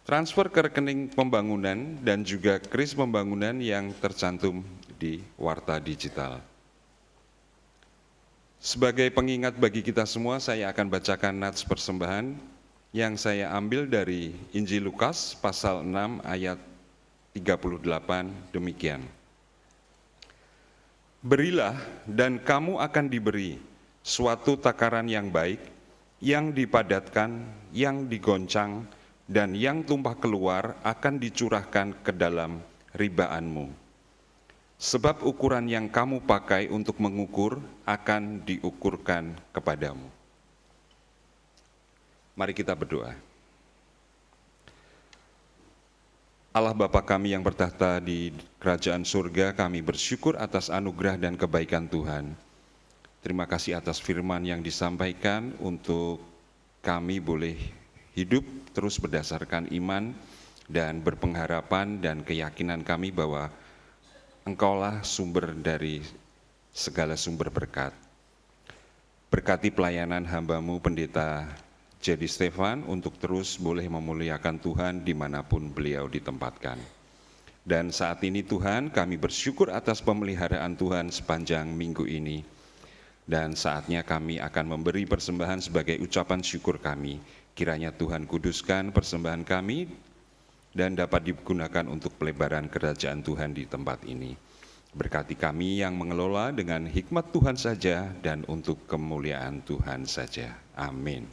transfer ke rekening pembangunan dan juga kris pembangunan yang tercantum di warta digital. Sebagai pengingat bagi kita semua, saya akan bacakan nats persembahan yang saya ambil dari Injil Lukas pasal 6 ayat 38 demikian. Berilah dan kamu akan diberi suatu takaran yang baik, yang dipadatkan, yang digoncang, dan yang tumpah keluar akan dicurahkan ke dalam ribaanmu. Sebab ukuran yang kamu pakai untuk mengukur akan diukurkan kepadamu. Mari kita berdoa. Allah Bapa kami yang bertahta di kerajaan surga, kami bersyukur atas anugerah dan kebaikan Tuhan. Terima kasih atas firman yang disampaikan untuk kami boleh hidup terus berdasarkan iman dan berpengharapan dan keyakinan kami bahwa Engkaulah sumber dari segala sumber berkat. Berkati pelayanan hamba-Mu Pendeta Jadi Stefan untuk terus boleh memuliakan Tuhan dimanapun beliau ditempatkan. Dan saat ini Tuhan, kami bersyukur atas pemeliharaan Tuhan sepanjang minggu ini. Dan saatnya kami akan memberi persembahan sebagai ucapan syukur kami. Kiranya Tuhan kuduskan persembahan kami dan dapat digunakan untuk pelebaran kerajaan Tuhan di tempat ini. Berkati kami yang mengelola dengan hikmat Tuhan saja dan untuk kemuliaan Tuhan saja. Amin.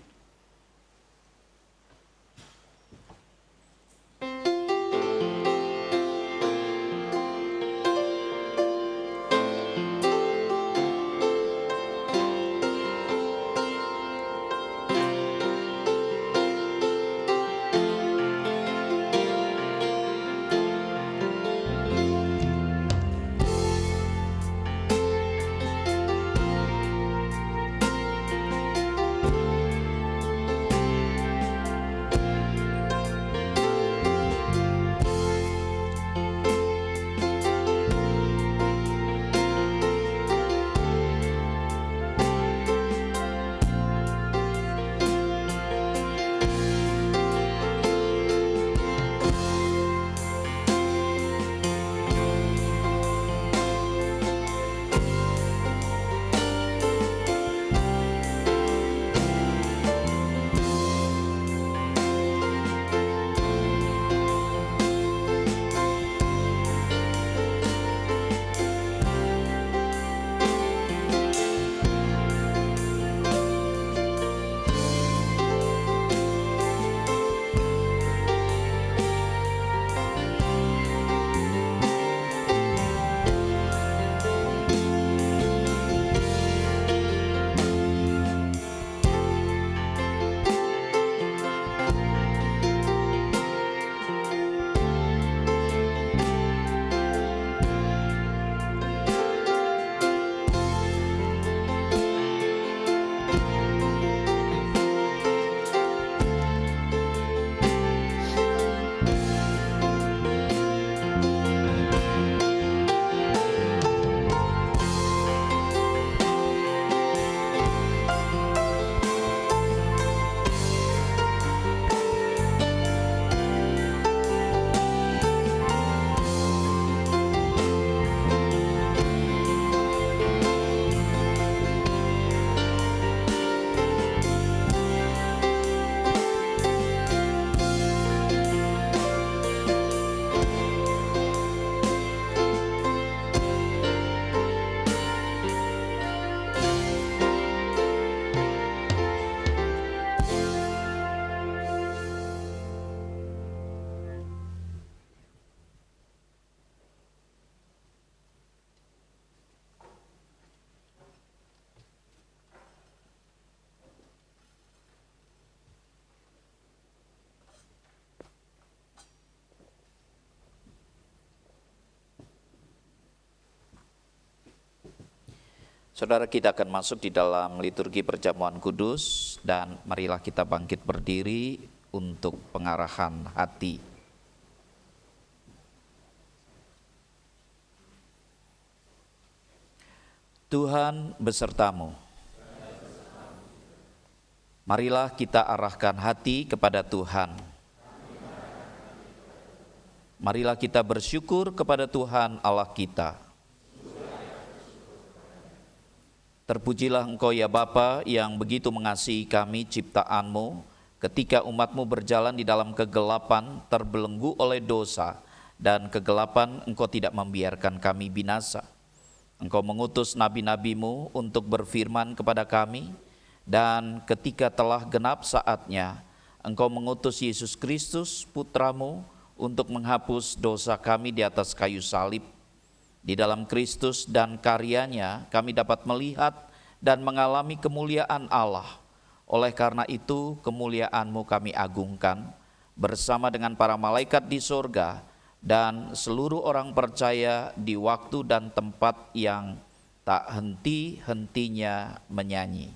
Saudara, kita akan masuk di dalam liturgi perjamuan kudus, dan marilah kita bangkit berdiri untuk pengarahan hati. Tuhan besertamu. Marilah kita arahkan hati kepada Tuhan. Marilah kita bersyukur kepada Tuhan Allah kita. Terpujilah Engkau ya Bapa yang begitu mengasihi kami ciptaan-Mu ketika umat-Mu berjalan di dalam kegelapan terbelenggu oleh dosa, dan kegelapan Engkau tidak membiarkan kami binasa. Engkau mengutus nabi-nabi-Mu untuk berfirman kepada kami, dan ketika telah genap saatnya, Engkau mengutus Yesus Kristus Putra-Mu untuk menghapus dosa kami di atas kayu salib. Di dalam Kristus dan karyanya kami dapat melihat dan mengalami kemuliaan Allah. Oleh karena itu kemuliaan-Mu kami agungkan bersama dengan para malaikat di sorga dan seluruh orang percaya di waktu dan tempat yang tak henti-hentinya menyanyi.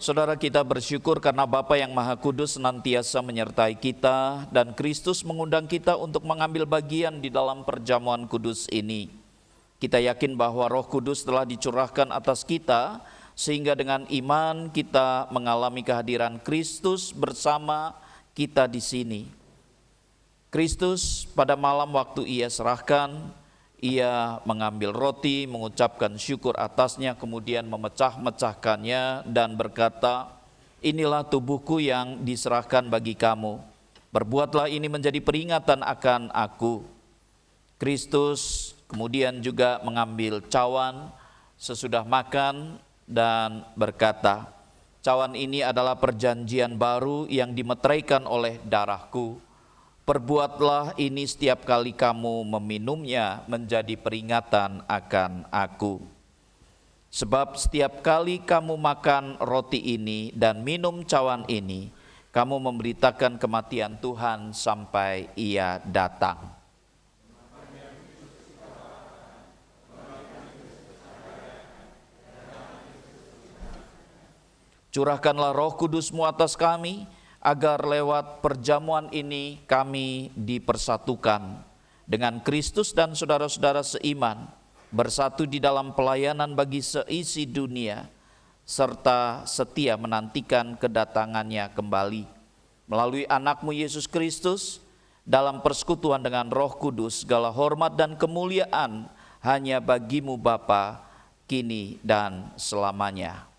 Saudara, kita bersyukur karena Bapa yang Maha Kudus senantiasa menyertai kita, dan Kristus mengundang kita untuk mengambil bagian di dalam perjamuan kudus ini. Kita yakin bahwa Roh Kudus telah dicurahkan atas kita, sehingga dengan iman kita mengalami kehadiran Kristus bersama kita di sini. Kristus pada malam waktu Ia serahkan, Ia mengambil roti, mengucapkan syukur atasnya, kemudian memecah-mecahkannya dan berkata, "Inilah tubuhku yang diserahkan bagi kamu. Perbuatlah ini menjadi peringatan akan aku." Kristus kemudian juga mengambil cawan sesudah makan dan berkata, "Cawan ini adalah perjanjian baru yang dimeteraikan oleh darahku. Perbuatlah ini setiap kali kamu meminumnya menjadi peringatan akan aku. Sebab setiap kali kamu makan roti ini dan minum cawan ini, kamu memberitakan kematian Tuhan sampai Ia datang." Curahkanlah Roh Kudus-Mu atas kami, agar lewat perjamuan ini kami dipersatukan dengan Kristus dan saudara-saudara seiman, bersatu di dalam pelayanan bagi seisi dunia, serta setia menantikan kedatangannya kembali. Melalui anak-Mu Yesus Kristus, dalam persekutuan dengan Roh Kudus, segala hormat dan kemuliaan hanya bagi-Mu Bapa, kini dan selamanya.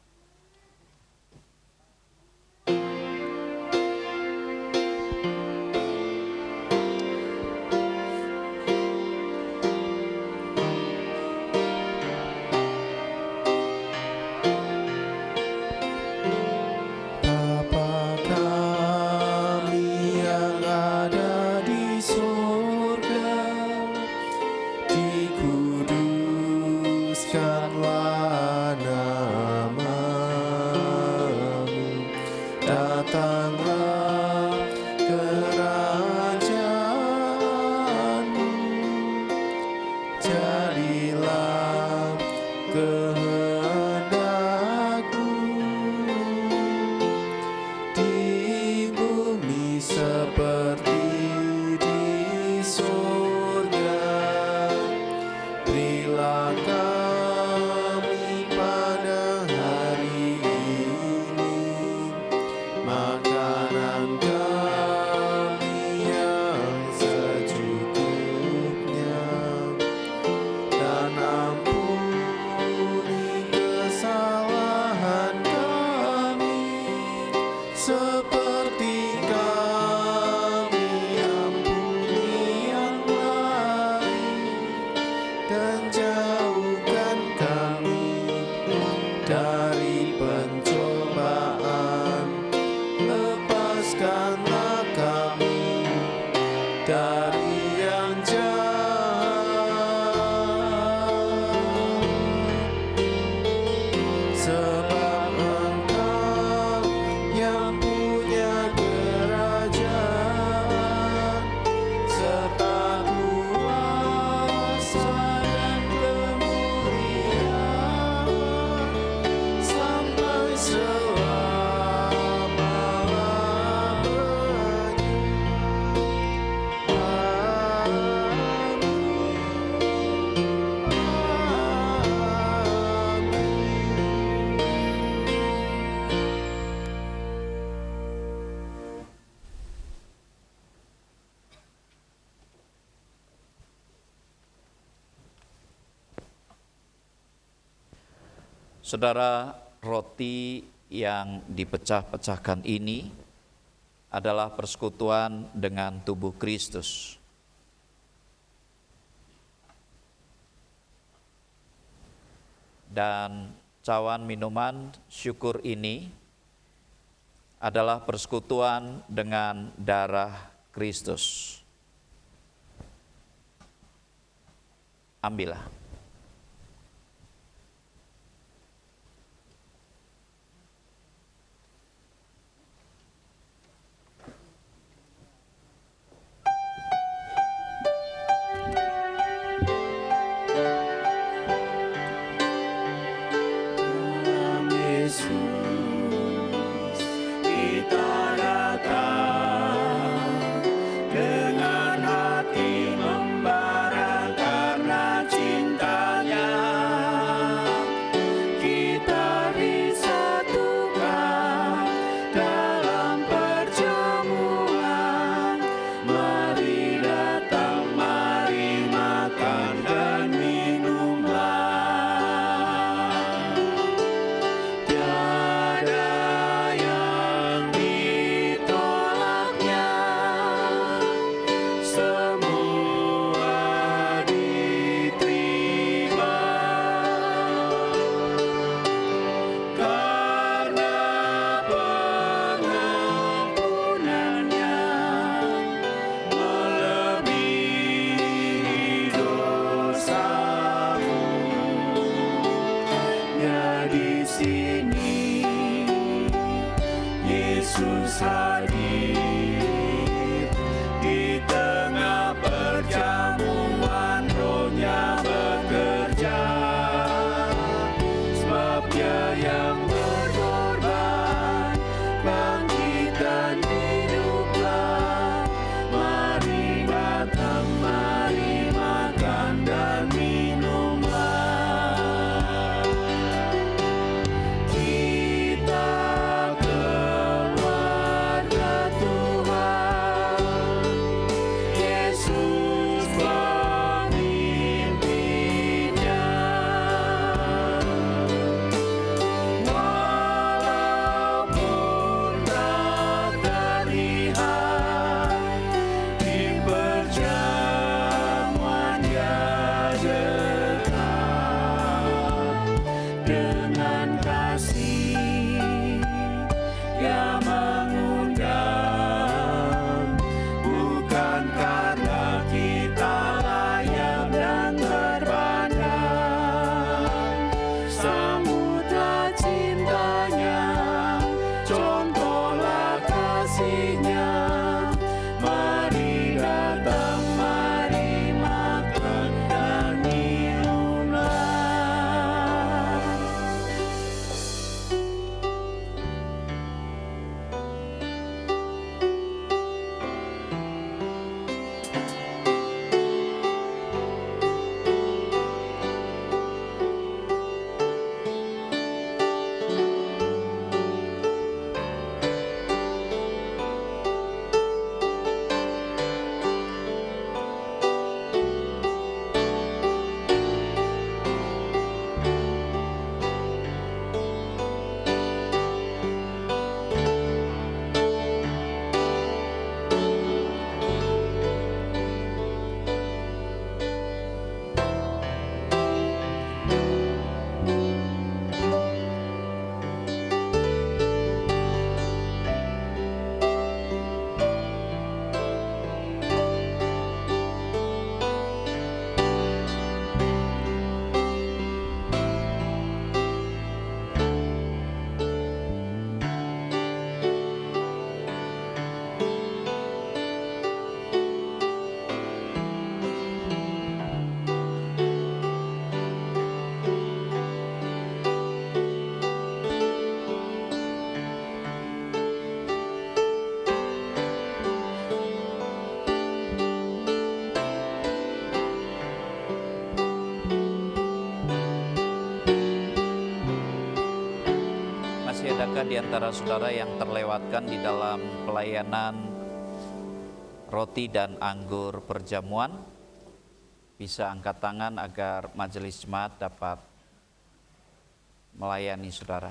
dari pencobaan, lepaskanlah kami dari yang jahat, sebab Engkau yang punya kerajaan serta kuasa dan kemuliaan sampai Saudara, roti yang dipecah-pecahkan ini adalah persekutuan dengan tubuh Kristus. Dan cawan minuman syukur ini adalah persekutuan dengan darah Kristus. Ambillah. Yesus, kita datang dengan hati membara karena cintanya. Kita disatukan dalam perjamuan. Mari datang, mari makan dan minumlah. Di sini Yesus hadir di tengah perjamuan, Roh-Nya bekerja, sebab Dia yang berkorban bangkit dan hiduplah. Mari datang, mari makan dan minumlah. Kita keluarga Adakah di antara saudara yang terlewatkan di dalam pelayanan roti dan anggur perjamuan? Bisa angkat tangan agar majelis jemaat dapat melayani saudara.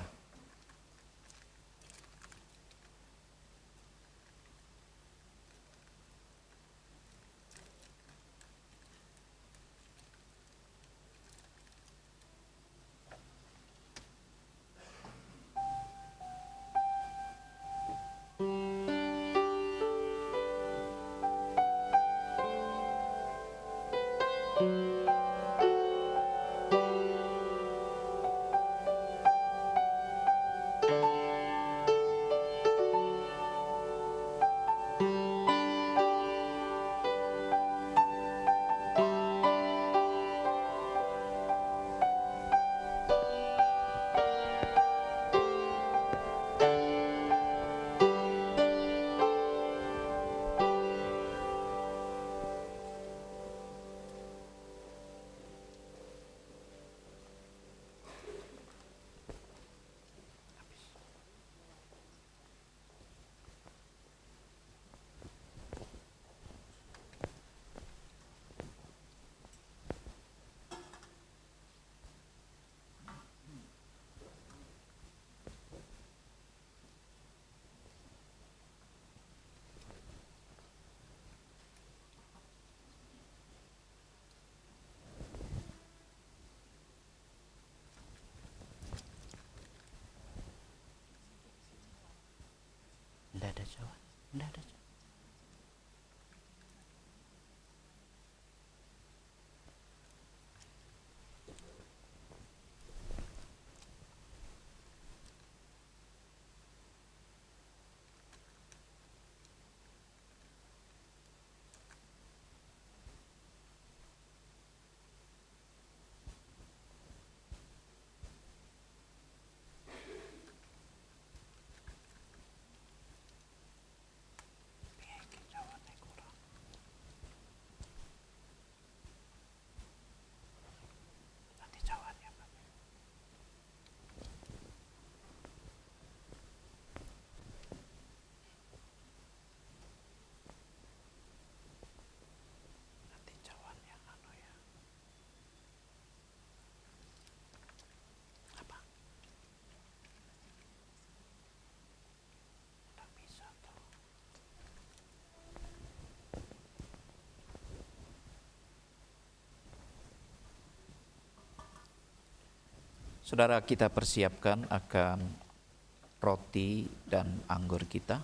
Tidak ada jawab, tidak ada jawab. Saudara, kita persiapkan akan roti dan anggur kita.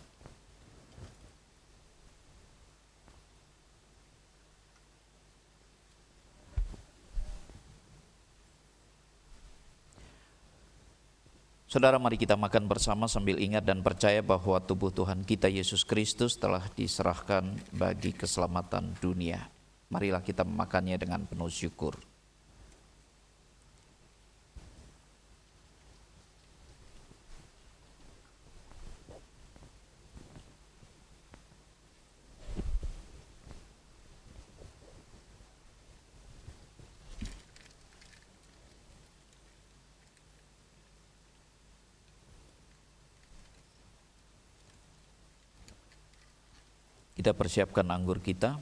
Saudara, mari kita makan bersama sambil ingat dan percaya bahwa tubuh Tuhan kita Yesus Kristus telah diserahkan bagi keselamatan dunia. Marilah kita memakannya dengan penuh syukur. Kita persiapkan anggur kita.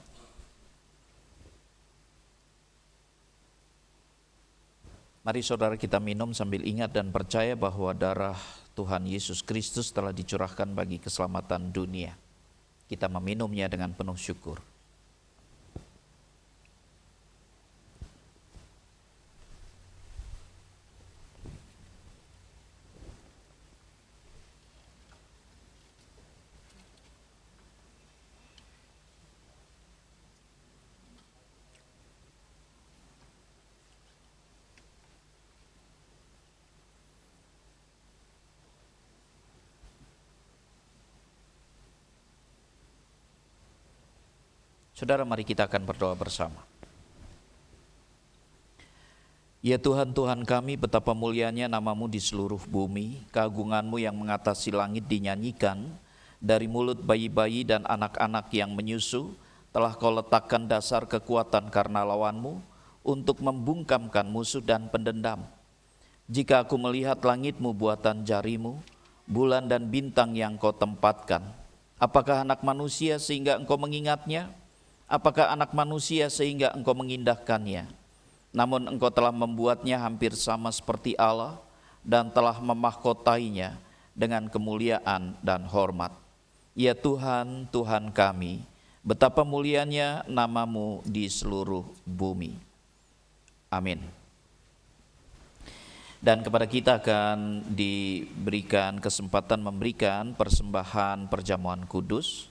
Mari saudara kita minum sambil ingat dan percaya bahwa darah Tuhan Yesus Kristus telah dicurahkan bagi keselamatan dunia. Kita meminumnya dengan penuh syukur. Saudara, mari kita akan berdoa bersama. Ya Tuhan, Tuhan kami, betapa mulianya nama-Mu di seluruh bumi, keagungan-Mu yang mengatasi langit dinyanyikan, dari mulut bayi-bayi dan anak-anak yang menyusu, telah Kau letakkan dasar kekuatan karena lawan-Mu, untuk membungkamkan musuh dan pendendam. Jika aku melihat langit-Mu buatan jari-Mu, bulan dan bintang yang Kau tempatkan? Apakah anak manusia sehingga Engkau mengingatnya? Apakah anak manusia sehingga Engkau mengindahkannya? Namun Engkau telah membuatnya hampir sama seperti Allah dan telah memahkotainya dengan kemuliaan dan hormat. Ya Tuhan, Tuhan kami, betapa mulianya nama-Mu di seluruh bumi. Amin. Dan kepada kita akan diberikan kesempatan memberikan persembahan perjamuan kudus.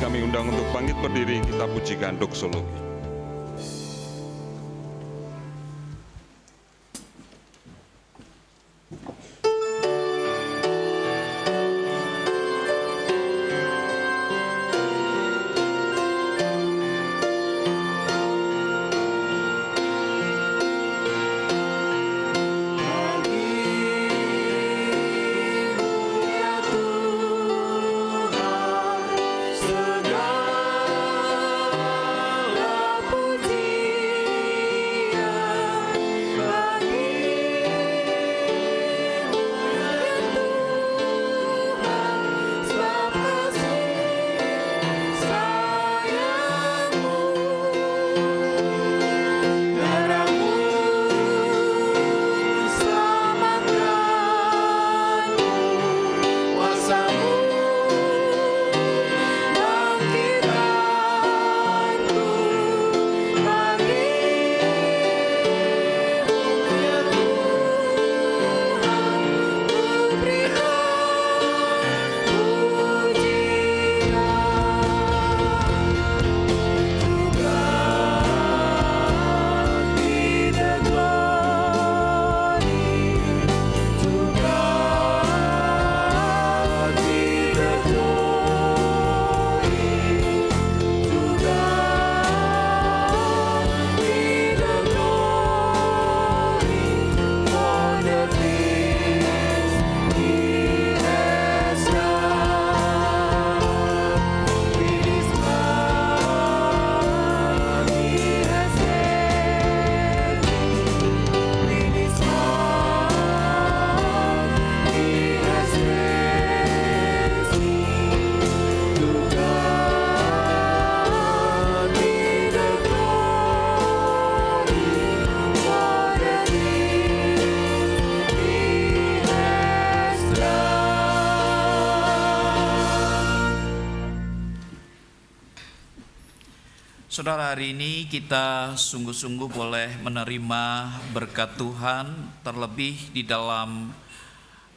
Kami undang untuk bangkit berdiri, kita pujikan doksologi. Segala Saudara, hari ini kita sungguh-sungguh boleh menerima berkat Tuhan, terlebih di dalam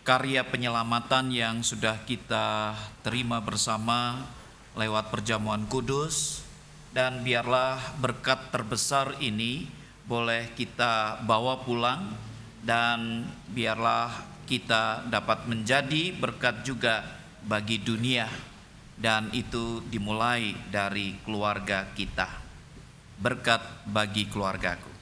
karya penyelamatan yang sudah kita terima bersama lewat perjamuan kudus. Dan biarlah berkat terbesar ini boleh kita bawa pulang, dan biarlah kita dapat menjadi berkat juga bagi dunia. Dan itu dimulai dari keluarga kita. Berkat bagi keluargaku.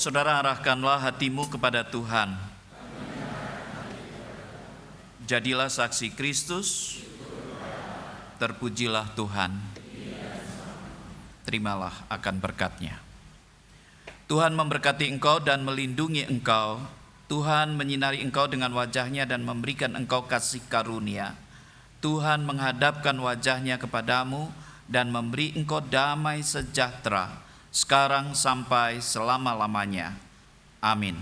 Saudara, arahkanlah hatimu kepada Tuhan. Jadilah saksi Kristus, terpujilah Tuhan. Terimalah akan berkat-Nya. Tuhan memberkati engkau dan melindungi engkau. Tuhan menyinari engkau dengan wajah-Nya dan memberikan engkau kasih karunia. Tuhan menghadapkan wajahnya kepadamu dan memberi engkau damai sejahtera, sekarang sampai selama-lamanya. Amin.